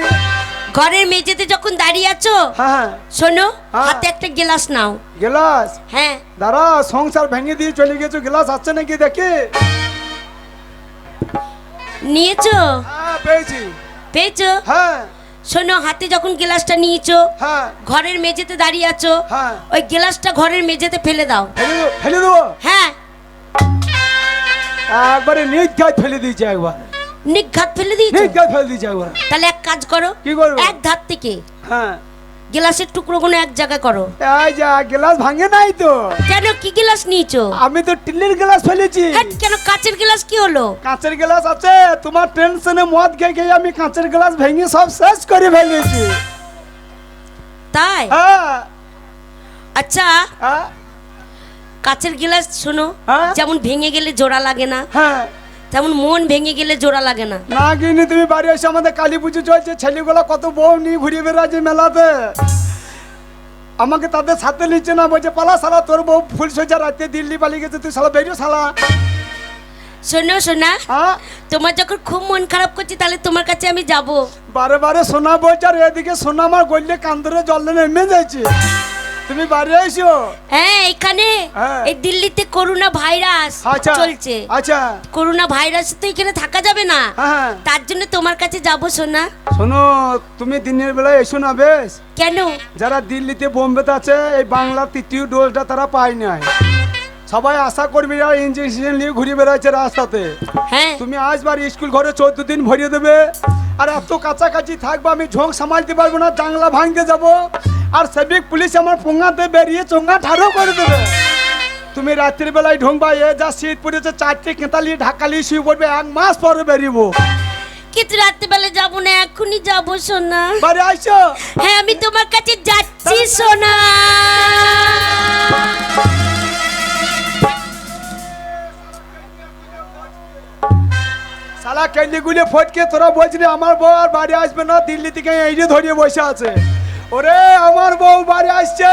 ঘরের মেঝেতে যখন দাঁড়িয়ে আছো, হ্যাঁ শোনো, হাতে একটা গ্লাস নাও। গ্লাস? হ্যাঁ। দাঁড়া, সংসার ভেঙে দিয়ে চলে গেছো, গ্লাস আছে নাকি দেখি। নিয়েছো? হ্যাঁ পেয়েছি। পেয়েছো? হ্যাঁ। শোনো, হাতে যখন গ্লাসটা নিয়েছো, হ্যাঁ ঘরের মেঝেতে দাঁড়িয়ে আছো, হ্যাঁ। ওই গ্লাসটা ঘরের মেঝেতে ফেলে দাও। ফেলে দেবো? হ্যাঁ। একবারে নির্ঘাত ফেলে দিয়েছে, একবার নিঘাত ফেলে দিয়েছো? নির্ঘাত ফেলে দিয়েছে একবার। তাহলে এক কাজ করো। কি করবো? এক ধার থেকে হ্যাঁ গ্লাসের টুকরোগুলো এক জায়গায় করো। এই যা, গ্লাস ভাঙে নাই তো? কেন, কি গ্লাস নিয়েছো? আমি তো টিনের গ্লাস ফেলেছি। হ্যাঁ, কেন কাচের গ্লাস কি হলো? কাঁচের গ্লাস আছে, তোমার টেনশনে মদ খেয়ে খেয়ে আমি কাঁচের গ্লাস ভেঙে সব শেষ করে ফেলেছি। তাই? হ্যাঁ। আচ্ছা হ্যাঁ কাচের গ্লাস শোনো, হ্যাঁ? যেমন ভেঙে গেলে জোড়া লাগে না, হ্যাঁ তেমন মন ভেঙে গেলে জোড়া লাগে না। না গিনি তুমি বাড়ি এসে আমাদের কালী পুজো চলছে, ছেলেগুলো কত বউ নিয়ে ঘুরিয়ে বেড়াচ্ছে মেলাতে, আমাকে তাদের সাথে নিচ্ছে না, বলছে পালা সালা তোর বউ ফুল সোজা রাতে দিল্লি পালিয়ে গেছে, তুই সালা বেরিয়ে সালা। শোনো সোনা, হ্যাঁ তোমার যখন খুব মন খারাপ করছে তাহলে তোমার কাছে আমি যাব। বারে বারে সোনা বলছে আর এদিকে সোনা আমার গড়লে কান্দরে জল নেমে যাচ্ছে, তুমি বাড়ি এসো। হ্যাঁ এখানে হ্যাঁ। এই দিল্লিতে করোনা ভাইরাস আচ্ছা চলছে। আচ্ছা করোনা ভাইরাস তো এখানে থাকা যাবে না, হ্যাঁ তার জন্য তোমার কাছে যাব সোনা। শোনো তুমি দিনের বেলায় এসো না বেশ, কেন? যারা দিল্লিতে বোম্বেতে আছে এই বাংলার তৃতীয় ডোজটা তারা পায় নাই, সবাই আশা করবি ইঞ্জেকশন নিয়ে ঘুরে বেড়াচ্ছে রাস্তাতে। হ্যাঁ তুমি আসবার স্কুল ঘরে 14 দিন ভরিয়ে দেবে, আর এত কাছাকাছি থাকবো আমি ঝোঁক সামালতে পারবো না, জাংলা ভাঙতে যাব, আর সেবিক পুলিশ আমার পোঙাতে বেরিয়ে চোঙ্গা ঠাড়ো করে দেবে। তুমি রাত্রির বেলায় ঢুকবা, এ যা শীত পড়েছে 4টে কেতালি ঢাকালি শুয়ে পড়বে, 1 মাস পরে বেরিয়েবো। কিন্তু রাত্রিবেলা যাব না, এখনই যাব সোনা। বাড়ি আইসো। হ্যাঁ আমি তোমার কাছে যাচ্ছি সোনা। শালা কেন্দি গুলে ফটকে তোরা বলছিলি আমার বউ আর বাড়ি আসবে না, দিল্লি থেকে এই যে ধরিয়ে বসে আছে। ওরে আমার বউ বাড়ি আসছে,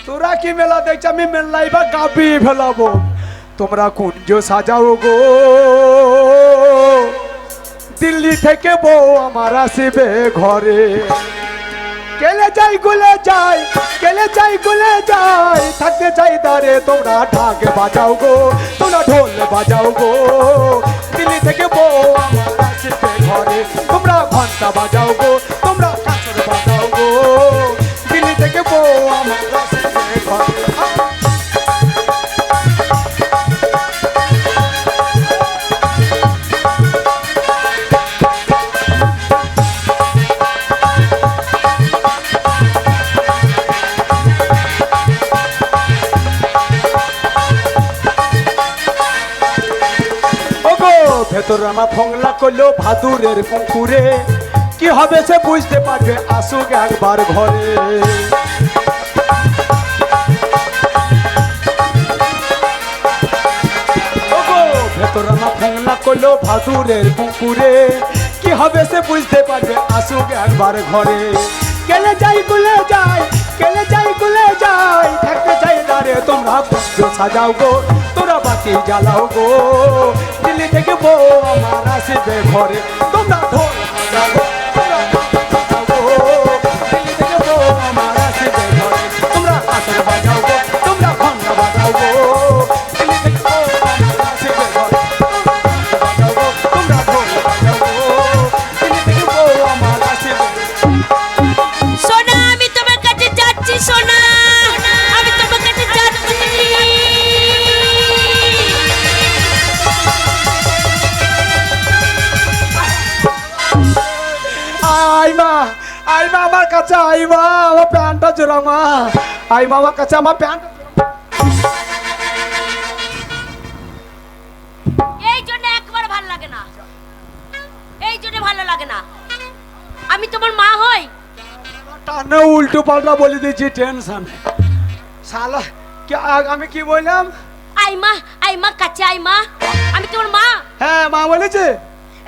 তোরা কি মেলা দেখছ, আমি মেলাই বা কাঁপিয়ে ফেলাবো। তোমরা কুঞ্জ সাজাও গো, দিল্লি থেকে বউ আমার আসবে ঘরে। কেলে যাই গুলে যাই, কেলে যাই গুলে যাই, থাকতে চাই দাঁড়ে তোমরা ঢাক বাজাও গো, তোমরা ঢোল বাজাও গো, দিল্লি থেকে বউ আমার আসবে ঘরে। তোমরা ঘন্টা বাজাও গো, তোমরা কাঁচর বাজাও গো, দিল্লি থেকে বউ আমার আসবে ঘরে। ভেতর আমার ফংলা করলো ভাদুরের কুকুরে, কি হবে সে বুঝতে পারবে আসুক একবার ঘরে। ভেতর আমার ফংলা করলো ভাদুরের কুকুরে, কি হবে সে বুঝতে পারবে আসুক একবার ঘরে। গেলে যাই গুলে যাই, গেলে যাই গুলে যাই, থাকতে চাই দাঁড়ে তোমরা পুজো সাজাও গো, তোরা বাতি জ্বালাও গো, দিল্লি থেকে বউ আমার আসবে ঘরে। তোমরা ঢোল বাজাও গো, তোরা বাজাও গো, দিল্লি থেকে বউ আমার আসবে ঘরে। তোমরা কাঁসর বাজাও গো, তোমরা ঘন্টা বাজাও গো, দিল্লি থেকে বউ আমার আসবে ঘরে। বাজাও গো, তোমরা ঢোল বাজাও গো, দিল্লি থেকে বউ আমার আসবে। সোনা আমি তোমার কাছে যাচ্ছি সোনা, আমি তোমার কাছে যাচ্ছি। আইমা আইমা আমার কাছে, আইমা আমার প্যান্টটা জোড়া মা, আইমা আমার কাছে আমার প্যান্ট। এই জন্য একবার ভালো লাগে না, এই জন্য ভালো লাগে না। আমি তোমার মা হই। টানে উল্টো পাল্টা বলে দিয়েছি, টেনশন শালা। আমি কি বললাম? আইমা আইমা কাছে আইমা, আমি তোমার মা। হ্যাঁ মা বলেছে,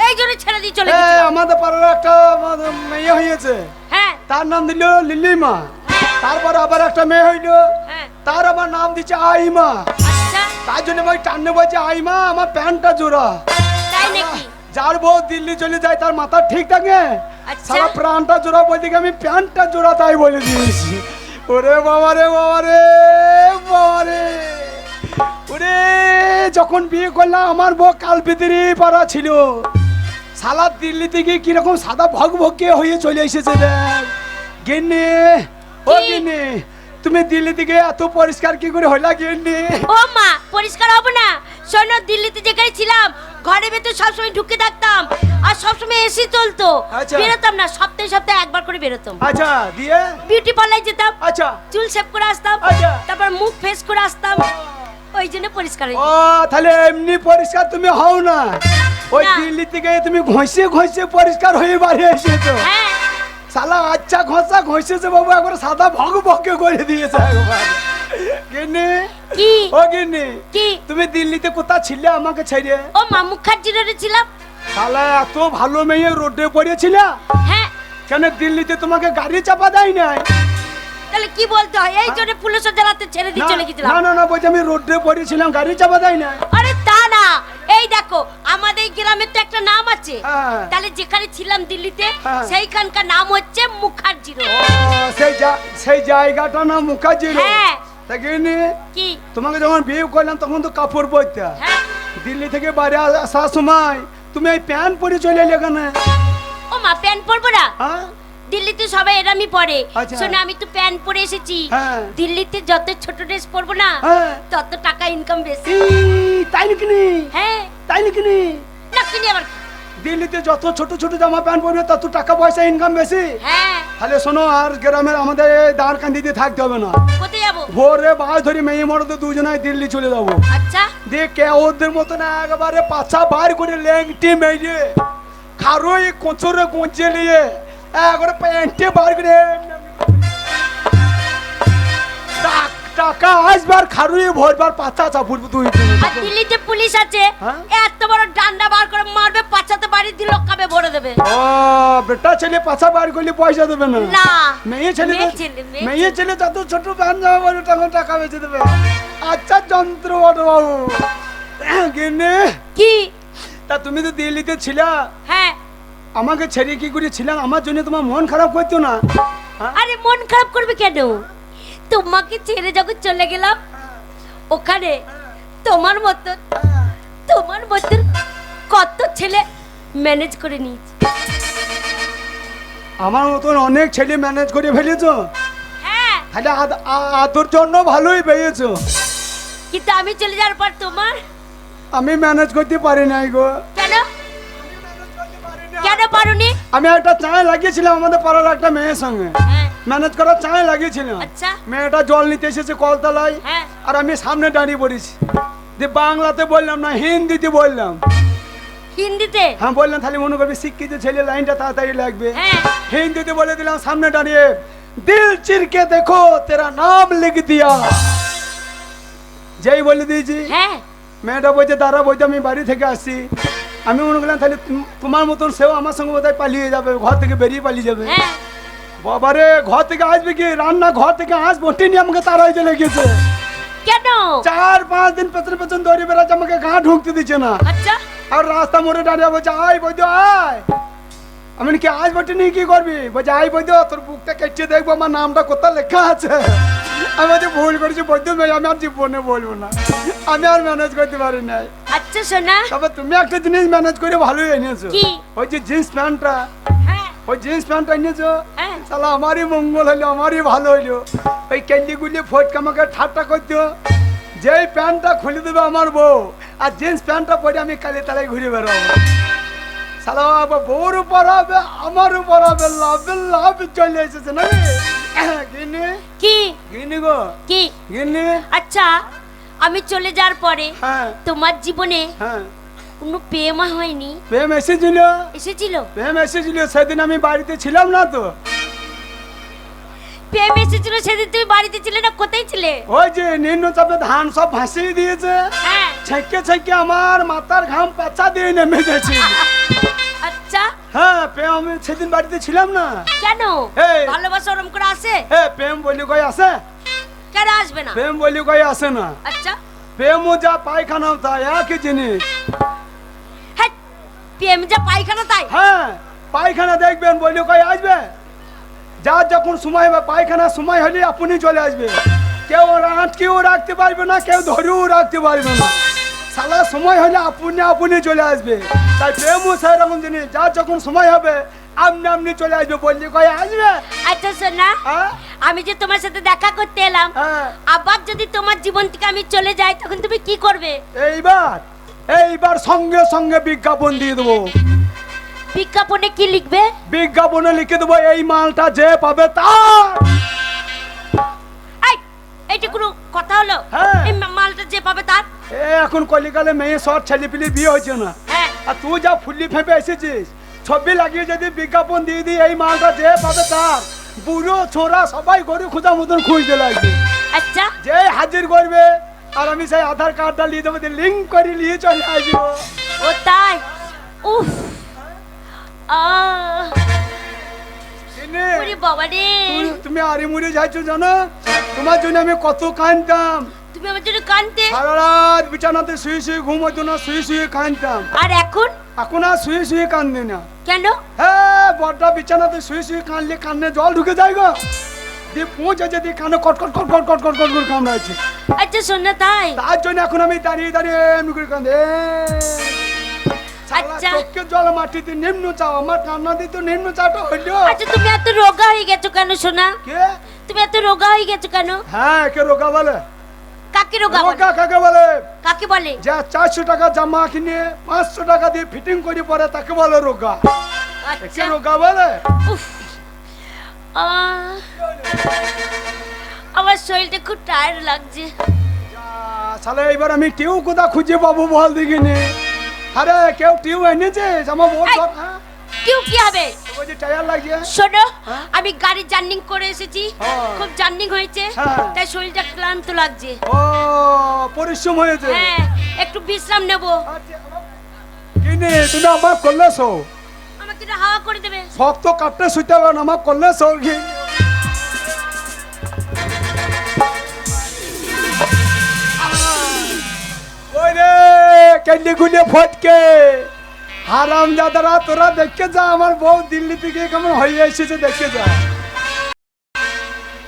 এই জন্য ছেড়ে দিয়ে চলে হ্যাঁ গেছি। আমাদের পাড়ার একটা মেয়ে হয়েছে, হ্যাঁ তার নাম দিল লিলিমা। তারপর আবার একটা মেয়ে হইলো, হ্যাঁ তার আবার নাম দিচ্ছে আইমা। আচ্ছা তার জন্য আমি টান্নে বলছি আইমা আমার প্যান্টটা জোড়া। তাই নাকি? যার বউ দিল্লি চলে যায় তার মাথা ঠিক থাকে, আচ্ছা। সারা প্রাণটা জোড়া বলতে গিয়ে আমি প্যান্টটা জোড়া তাই বলে দিয়েছি। ওরে বাবা রে বাবা রে বাবা রে, ওরে যখন বিয়ে করলাম আমার বউ কালপিতিরি পাড়া ছিল, সালা দিল্লিতে গিয়ে কিরকম সাদা ভগভগে হয়ে চলে এসেছে দেখ। গিন্নি ও কি? গিন্নি, তুমি দিল্লি থেকে এত পরিষ্কার কি করে হইলা গিন্নি? ও মা পরিষ্কার হবো না? শোনো দিল্লিতে যেখানে ছিলাম ঘরের ভেতর সবসময় ঢুকে থাকতাম, আর সবসময় এসি চলতো, আচ্ছা। বেরোতাম না, সপ্তাহে সপ্তাহে একবার করে বেরোতাম। আচ্ছা দিয়ে বিউটি পার্লারে যেতাম, আচ্ছা চুল শেভ করে আসতাম, আচ্ছা। তারপর মুখ ফেস করে আসতাম, ওই জন্য পরিষ্কার হয়ে ও তাহলে এমনি পরিষ্কার তুমি হও না, ওই না। দিল্লি থেকে তুমি ঘষে ঘষে পরিষ্কার হয়ে বাড়ি এসেছো। হ্যাঁ শালা আচ্ছা ঘষা ঘষেছে বাবু, একবার সাদা ভগ ভগে করে দিয়েছে একবার। গিন্নি, কি ও গিন্নি, কি তুমি দিল্লিতে কোথা ছিলে আমাকে ছেড়ে? ও মামু খাজিরে ছিলাম। শালা এত ভালো মেয়ে রোডে পড়েছিল, হ্যাঁ কেন দিল্লিতে তোমাকে গাড়ি চাপা দেয় নাই? তাহলে কি বলতে হয়? এই জন্য পুলিশের জ্বালাতে ছেড়ে দিয়ে চলে গেছিলাম। না না না, বলছি আমি রোডে পড়েছিলাম, গাড়ি চাপা দেয় না। আরে তা না, এই দেখো আমাদের গ্রামের তো একটা নাম আছে। হ্যাঁ। তাহলে যেখানে ছিলাম দিল্লিতে হ্যাঁ। সেইখানকার নাম হচ্ছে মুখার্জি রোড। ও, সেই জায়গাটা না মুখার্জি রোড। হ্যাঁ। তা গিন্নি, কি তোমাকে যখন বিয়ে করলাম তখন তো কাপড় পরতে, হ্যাঁ দিল্লি থেকে বাড়ি আসার সময় তুমি এই প্যান্ট পরে চলে এলে কেন? ও মা প্যান্ট পরবো না? হ্যাঁ? দিল্লিতে সবাই এরামই পরে। আচ্ছা। শোনো আমি তো প্যান্ট পরে এসেছি। হ্যাঁ। দিল্লিতে যত ছোট ড্রেস পরবো না হ্যাঁ। তত টাকা ইনকাম বেশি। তাই নাকি নি? হ্যাঁ তাই নাকি নি? না কিনে আবার দিল্লিতে যত ছোট ছোট জামা প্যান্ট পরবে তত টাকা পয়সা ইনকাম বেশি। হ্যাঁ। তাহলে শোনো, আর গ্রামের আমাদের দাঁড় কান্দিতে থাকতে হবে না। কোথায় যাবো? ভোরে বাস ধরে মেয়ে মরদ দুজনায় দিল্লি চলে যাবো। আচ্ছা দিয়ে কে ওদের মতন একবারে পাছা বার করে ল্যাংটি মেরে খারোই কোচরে গোঁচে নিয়ে একবারে প্যান্টে বার করে টাকা আসবার খারুই ভরবার পাছা চাপুর তুই। আর দিল্লিতে পুলিশ আছে, হ্যাঁ? এত বড় ডান্ডা বার করে মারবে, পাছাতে বাড়ি দিল কাবে ভরে দেবে। ও বেটা ছেলে পাছা বার করলে পয়সা দেবে না? না মেয়ে ছেলে মেয়ে ছেলে, মেয়ে মেয়ে ছেলে যত ছোট প্যান্ট জামা পরবে তখন টাকা বেঁচে দেবে। আচ্ছা যন্ত্র বড় বাবু। গিন্নি, কি? তা তুমি তো দিল্লিতে ছিলা, হ্যাঁ। আমাকে ছেড়ে কি করে ছিলাম? আমার জন্য তোমার মন খারাপ করতো না? হ্যাঁ? আরে মন খারাপ করবে কেন? তোমাকে ছেড়ে যখন চলে গেলাম ওখানে তোমার মতন কত ছেলে ম্যানেজ করে নিয়েছি। আমার মতন অনেক ছেলে ম্যানেজ করে ফেলেছো, হ্যাঁ তাহলে আদর জন্য ভালোই পেয়েছো। কিন্তু আমি চলে যাওয়ার পর তোমার আমি ম্যানেজ করতে পারি নাই গো। কেন কেন পারোনি? আমি একটা চায় লাগিয়েছিলাম আমাদের পাড়ার একটা মেয়ের সঙ্গে, হ্যাঁ ম্যানেজ করার চায় লাগিয়েছিলাম। আচ্ছা মেয়েটা জল নিতে এসেছে কলতলায়, হ্যাঁ আর আমি সামনে দাঁড়িয়ে পড়েছি। যে বাংলাতে বললাম না, হিন্দিতে বললাম। হিন্দিতে? হ্যাঁ বললাম, তাহলে মনে করবি শিক্ষিত ছেলে, লাইনটা তাড়াতাড়ি লাগবে। হ্যাঁ হিন্দিতে বলে দিলাম সামনে দাঁড়িয়ে, দিল চিরকে দেখো তেরা নাম লিখ দিয়া। যেই বলে দিয়েছি, হ্যাঁ মেয়েটা বলছে দাঁড়া, বলছে আমি বাড়ি থেকে আসছি। আমি মনে করলাম তাহলে তোমার মতন সেও আমার সঙ্গে বোধহয় পালিয়ে যাবে, ঘর থেকে বেরিয়ে পালিয়ে যাবে। হ্যাঁ বাবারে, ঘর থেকে আসবে কি, রান্না ঘর থেকে আসবো টিনি আমাকে তারাই চলে গেছে। কেন? 4-5 দিন পেছন পেছন দৌড়ে বেড়াচ্ছে, আমাকে গা ঢুকতে দিচ্ছে না। আচ্ছা আর রাস্তা মোড়ে দাঁড়িয়ে বলছে আয় বৈদ্য আয়। আমি কি আজ বটে নিয়ে কি করবি? বলছে আয় বৈদ্য, তোর বুকটা কেটে দেখবো আমার নামটা কোথায় লেখা আছে। আমি বলছি ভুল করেছি বৈদ্য, আমি আর জীবনে বলবো না, আমি আর ম্যানেজ করতে পারি নাই। আচ্ছা সোনা, তবে তুমি একটা জিনিস ম্যানেজ করে ভালোই এনেছো। কি? ওই যে জিন্স প্যান্টটা, হ্যাঁ ওই জিন্স প্যান্টটা এনেছো, হ্যাঁ তাহলে আমারই মঙ্গল হলো, আমারই ভালো হইলো। ওই ক্যান্ডিগুলি ফটকে আমাকে ঠাট্টা করতো, যেই প্যান্টটা খুলে দেবে আমার বউ, আর জিন্স প্যান্টটা পরে আমি কালে তালায় ঘুরে বেড়াবো। সালা বউর উপর হবে, আমার উপর হবে, লাভ লাভ চলে এসেছে নাকি? গিন্নি, কি? গিন্নি গো, কি? গিন্নি। আচ্ছা আমি চলে যাওয়ার পরে হ্যাঁ তোমার জীবনে হ্যাঁ, কোনো প্রেম হয়নি? প্রেম এসেছিল, এসেছিল? প্রেম এসেছিল, সেদিন আমি বাড়িতে ছিলাম না তো। প্রেম এসেছিল সেদিন তুমি বাড়িতে ছিলে না, কোথায় ছিলে? ওই যে নিম্নচাপে ধান সব ভাসিয়ে দিয়েছে, হ্যাঁ ছেঁকে ছেঁকে আমার মাথার ঘাম পাচা দিয়ে নেমে গেছে। আচ্ছা হ্যাঁ, প্রেম আমি সেদিন বাড়িতে ছিলাম না। কেন? এই। ভালোবাসা ওরম করে আসে? প্রেম বলি কই আসে? কেন আসবে না? প্রেম বলি কই আসে না? আচ্ছা প্রেমও যা পায়খানাও তা একই জিনিস। হ্যাঁ প্রেম যা পায়খানা তাই? হ্যাঁ, পায়খানা দেখবেন বলি কই আসবে, যার যখন সময় হবে পায়খানা সময় হলে আপনি চলে আসবে। কেউ আটকেও রাখতে পারবে না, কেউ ধরেও রাখতে পারবে না, সালা সময় হলে আপনি আপনি চলে আসবে। তাই প্রেমও সেরকম জিনিস, যার যখন সময় হবে আপনি আপনি চলে আসবে, বললি কই আসবে। আচ্ছা শোনা, হ্যাঁ আমি যে তোমার সাথে দেখা করতে এলাম, হ্যাঁ, আবার যদি তোমার জীবন থেকে আমি চলে যাই তখন তুমি কি করবে? এইবার সঙ্গে সঙ্গে বিজ্ঞাপন দিয়ে দেবো। বিজ্ঞাপনে কি লিখবে? বিজ্ঞাপনে লিখে দেবো, এই মালটা যে পাবে তার। এইটা কোনো কথা হলো? হ্যাঁ। এই মালটা যে পাবে তার? এখন কলিকালে মেয়ে সব ছেলেপিলি বিয়ে হয়েছে না, হ্যাঁ আর তুই যা ফুল্লি ফেঁপে এসেছিস, ছবি লাগিয়ে যদি বিজ্ঞাপন দিয়ে দিই এই মালটা যে পাবে তার বুড়ো ছোড়া সবাই গরু খোঁজা মতন খুঁজতে লাগবে। আচ্ছা যে হাজির করবে আর আমি সেই আধার কার্ডটা নিয়ে দেবো, লিঙ্ক করে নিয়ে চলে আসবো। ও তাই? উফ আহ কিনে? ওরে বাবা রে, তুমি আরে মুড়ে যাচ্ছ জানো? তোমার জন্য আমি কত কাঁদতাম, তুমি আমার জন্য কাঁদতে। সারা রাত বিছানাতে শুয়ে শুয়ে ঘুম হতো না, শুয়ে শুয়ে কাঁদতাম। আর এখন? এখন আর শুয়ে শুয়ে কান্দে না। কেন? হ্যাঁ, বড়টা বিছানাতে শুয়ে শুয়ে কানলে কানে জল ঢুকে যায় গো, দিয়ে পৌঁছে যদি কানে কটকট কটকট কটকট কটকট কামড়াচ্ছে। আচ্ছা শোন না, তাই? তার জন্য এখন আমি দাঁড়িয়ে দাঁড়িয়ে এমনি করে কান্দে। আচ্ছা। চোখে জল মাটিতে নিম্ন চাও, আমার কান্না দিয়ে তো নিম্ন চাওটা হইলো। আচ্ছা তুমি এত রোগা হয়ে গেছো কেন সোনা? কে? তুমি এত রোগা হয়ে গেছো কেন? হ্যাঁ, কে রোগা বলে? কাকে রোগা বলে? রোগা কাকে বলে? কাকে বলে? যা 400 টাকা জামা কিনে 500 টাকা দিয়ে ফিটিং করে পরে তাকে বলে রোগা। কে আচ্ছা রোগা বলে? উফ আমার শরীরটা খুব টায়ার্ড লাগছে। শালা এইবার আমি টিউ কোথা খুঁজে পাবো বল দেখিনি। আরে কেউ টিউ এনেছে আমার বল এই! সব। হ্যাঁ, কেউ কি হবে? ওই যে টায়ার লাগছে। শোনো, হ্যাঁ? আমি গাড়ি জার্নিং করে এসেছি, হ্যাঁ। খুব জার্নিং হয়েছে, হ্যাঁ। তাই শরীরটা ক্লান্ত লাগছে। ও, পরিশ্রম হয়েছে। হ্যাঁ, একটু বিশ্রাম নেব। কিনে তুমি আমার করলে সো আমাকে একটু হাওয়া করে দেবে? শক্ত কাটতে শুইতে হবে না, আমার করলে সো। ওই রে কেন্ডি গুলে ফটকে হারাম দাদারা, তোরা দেখে যা আমার বউ দিল্লি থেকে কেমন হয়ে এসেছে, দেখে যা।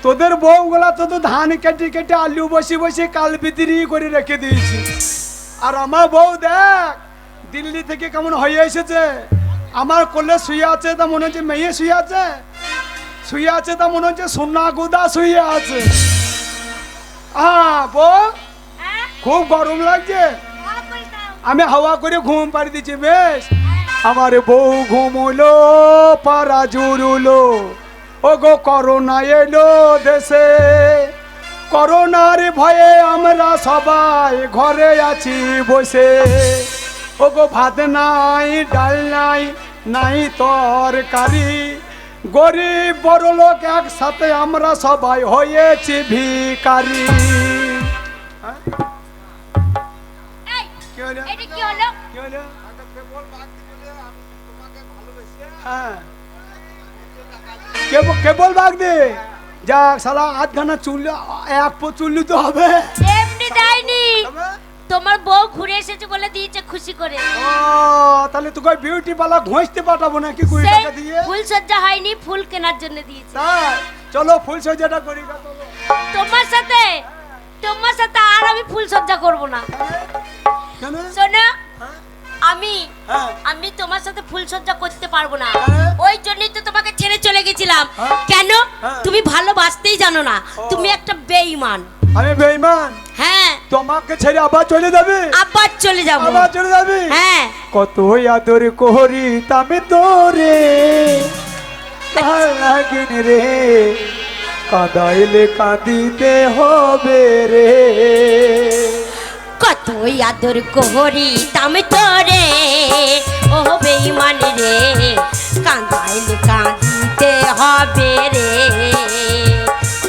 তোদের বউ গুলা তো ধান কেটে কেটে আলু বসে বসে কাল বিক্রি করে রেখে দিয়েছি, আর আমার বউ দেখ দিল্লি থেকে কেমন হয়ে এসেছে। আমার কোলে শুয়ে আছে তা মনে হচ্ছে মেয়ে শুয়ে আছে, শুয়ে আছে তা মনে হচ্ছে সোনা গুদা শুয়ে আছে। বউ হ্যাঁ? খুব গরম লাগছে, হাওয়া করে দাও। আমি হাওয়া করে ঘুম পাড়ি দিচ্ছি। বেশ, আমার বউ ঘুমুলো পারা জুড়ুলো, ও গো করোনা এলো দেশে, করোনার ভয়ে আমরা সবাই ঘরে আছি বসে, ও গো ভাত নাই ডাল নাই নাই তরকারি, গরিব বড় লোক একসাথে আমরা সবাই হয়েছি ভিখারি। এই, কি হলো? এটা কি হলো? কি হলো? হ্যাঁ, কেবল বাগ দে যাক, শালা আধখানা চুল এক পো চুল্লি তো হবে। এমনি দেয়নি, তোমার বউ ঘুরে এসেছে বলে দিয়েছে খুশি করে। ও, তাহলে তোকে বিউটি পার্লার ঘষতে পাঠাবো নাকি 20 সেই টাকা দিয়ে? ফুল সজ্জা হয়নি, ফুল কেনার জন্য দিয়েছে। তাই চলো ফুল সজ্জাটা করি গা, চলো। তোমার সাথে আর আমি ফুল সজ্জা করব না। কেন? শোনো, আমি হ্যাঁ। আমি তোমার সাথে ফুল সজ্জা করতে পারবো না, হ্যাঁ। ওই জন্যই তো তোমাকে ছেড়ে চলে গেছিলাম। হ্যাঁ। কেন? হ্যাঁ। তুমি ভালোবাসতেই জানো না, তুমি একটা বেঈমান। আমি বেঈমান? হ্যাঁ, তোমাকে ছেড়ে আবার চলে যাবে? আবার চলে যাব। আবার চলে যাবে? হ্যাঁ, কত আদর করি তামে তোরে, ভাল লাগেন রে, কাঁদাইলে কাঁদিতে হবে রে, কতই আদর করি তামে তোরে, ও বেঈমান রে, কাঁদাইলে কাঁদিতে হবে রে।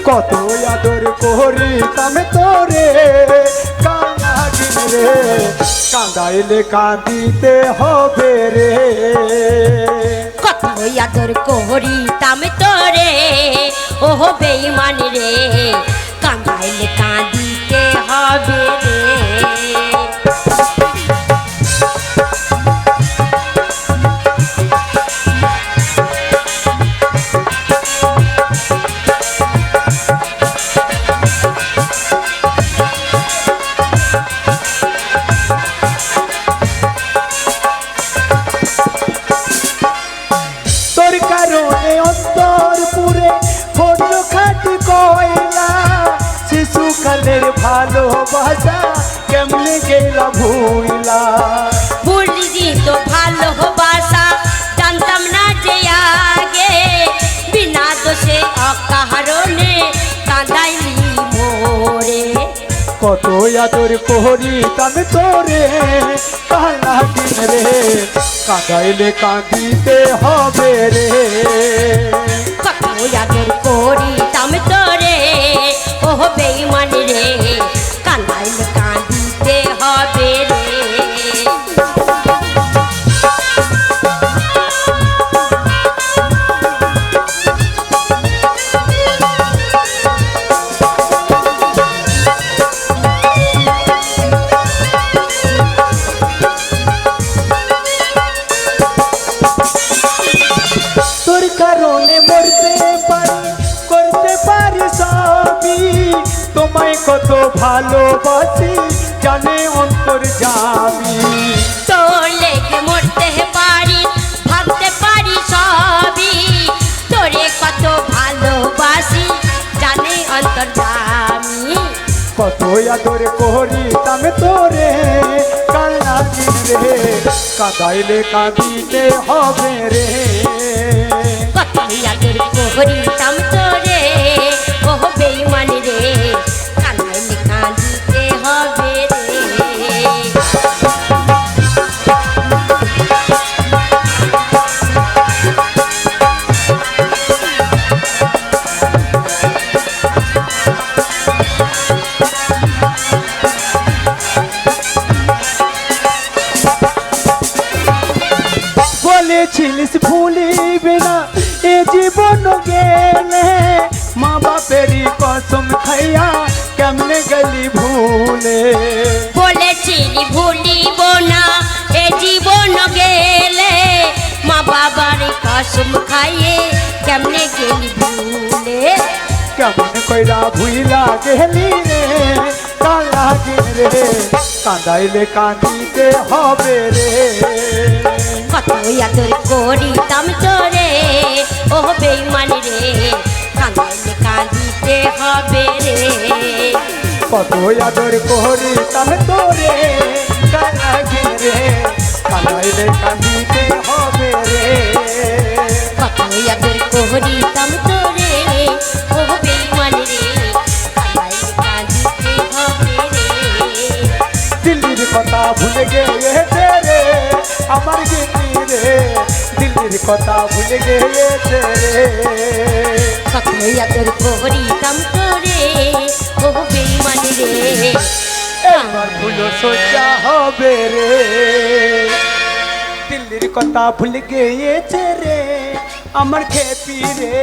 কত আদর করি তামে তোরে, ভাল লাগেন রে, কাঁদাইলে কাঁদিতে হবে রে, কতই আদর করি তামে তোরে, ও বেঈমান রে, কাঁদাইলে কাঁদিতে হবে রে। তোর কারণে অন্তর পুরে হল খাটি কয়লা, শিশুকালের ভালোবাসা কেমনে গেলা ভুইলা, ভুলজি তো ভালোবাসা জানতাম না যে আগে, বিনা দোষে অকারণে কাঁদাইলি মোরে। কত আদর করি তবে তোরে কালাগিন রে কাঁদাইলে কাঁদিতে হবে রে কত আদর করি তামে তোরে ও বেঈমান রে কান্দাইলে কাঁদিতে হবে রে তোর কারণে মরতে পারি করতে পারি সবই তোমায় কত ভালোবাসি জানে অন্তর যাবি তোর লেগে মরতে পারি ভাবতে পারি সবই তোরে কত ভালোবাসি জানে অন্তর্যামী কত আদর করি তবে তোরে কালাগিন রে কাঁদাইলে কাঁদিতে হবে রে কত আদর করি তাম তোরে ও বেঈমান রে কান্দাইলে কাঁদিতে হবে রে বলেছিলিস ভুলিবে না এ জীবন গেলে মা বাপেরই কসম খাইয়া কেমনে গেলি ভুলে বলেছিলি ভুলিব না এ জীবন গেলে মা বাবার কসম খাইয়ে কেমনে গেলি ভুলে কেমন কইরা ভুইলা গেলি রে কালাগিন রে কাঁদাইলে কাঁদিতে হবে রে কত আদর করি তাম তোরে ও বেঈমান রে কাঁদাইলে কাঁদিতে হবে রে কত আদর করি তবে তোরে কালাগিন রে কাঁদাইলে কাঁদিতে হবে রে কত আদর করি তাম তোরে ও বেঈমান রে কাঁদাইলে কাঁদিতে হবে রে দিল্লির কথা ভুলে গিয়েছে রে আমার গিন্নি রে দিল্লির কথা ভুলে গিয়েছে রে কত আদর করি তাম তোরে ও বেঈমান রে এবার ভুলো সোজা হবে রে দিল্লির কথা ভুলে গিয়েছে রে আমার খেপি রে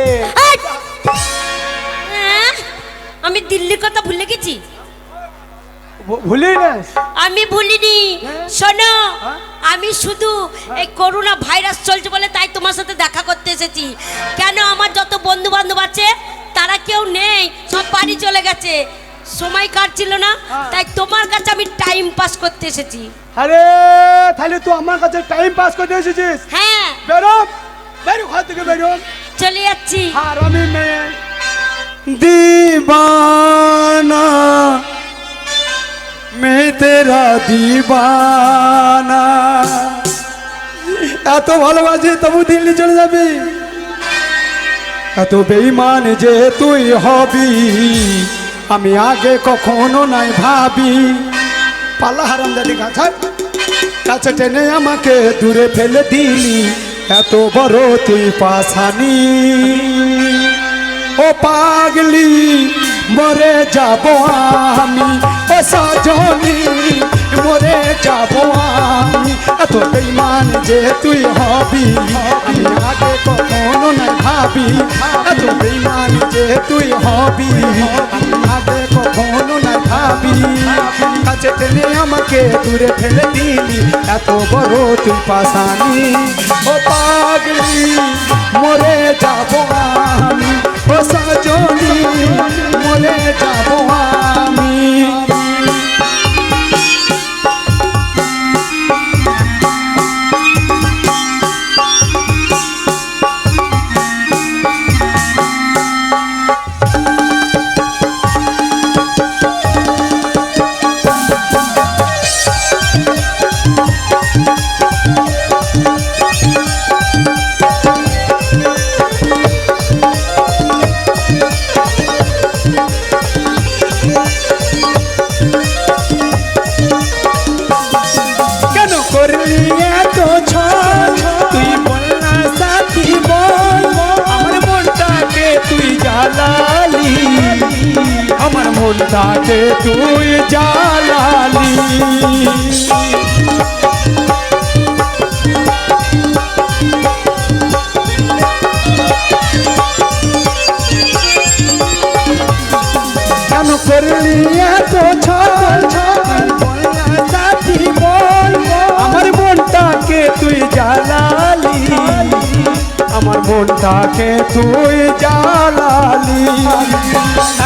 আমি দিল্লির কথা ভুলে গেছি ভুলি না আমি ভুলিনি শোনো আমি শুধু এই করোনা ভাইরাস চলছে বলে তাই তোমার সাথে দেখা করতে এসেছি কেন আমার যত বন্ধু বান্ধব আছে তারা কেউ নেই সব বাড়ি চলে গেছে সময় কাটছিল না তাই তোমার কাছে আমি টাইম পাস করতে এসেছি আরে তাহলে তুই আমার কাছে টাইম পাস করতে এসেছিস হ্যাঁ বেরো বেরো ঘর থেকে বেরো চলে যাচ্ছি আর আমি মেয়ে दीवाना मैं तेरा दीवाना এত ভালোবাসি তবু দিল্লি চলে যাবি এত বেঈমান যে তুই হবি আমি আগে কখনো নাই ভাবি পাল্লা হারাম দাদি কাছে টেনে আমাকে দূরে ফেলে দিলি এত বড় তুই পাশানি ও পাগলি মরে যাব আমি ও সজনী মরে যাব আমি এত বেঈমান যে তুই হবি আমি আগে কখনো না ভাবি এত বেঈমান যে তুই হবি আমি আগে কখনো না ভাবি কাছে টেনে আমাকে দূরে ফেলে দিলি এত বড় তুই পাশানি ও পাগলি মরে যাব আমি ও সজনী মরে যাব আমি মনটাকে তুই জ্বালালি কেন করলি এত ছাল আমার মনটাকে তুই জ্বালালি আমার মনটাকে তুই জ্বালালি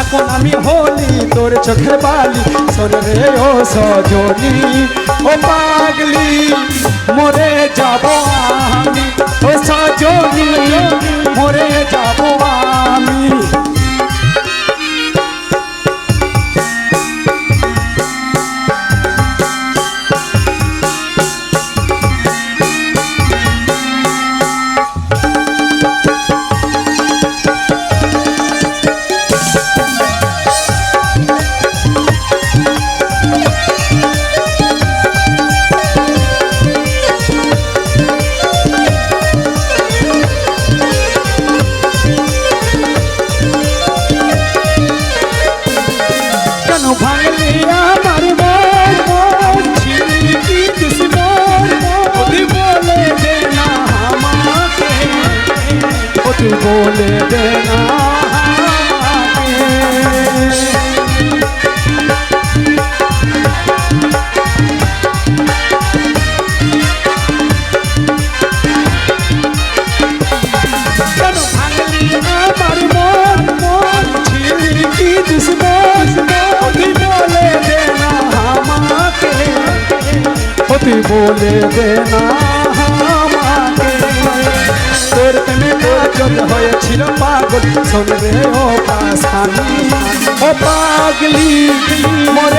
এখন আমি হলি তোর চোখের বালি শোন রে ও সজনী ও পাগলি মরে যাব আমি ও সজনী মরে যাব আমি ভাঙলি আমার মন ছিলি কি দুশ্মন তুই বলে দে না আমাকে তুই বলে দে না কেন ভাঙলি আমার মন ছিলি কি দুশ্মন তুই বলে দে না আমাকে তুই বলে দে না আমাকে তোর প্রেমে কাজল হয়েছিল পাগল শোন রে ও পাশানি ও পাগলি মরে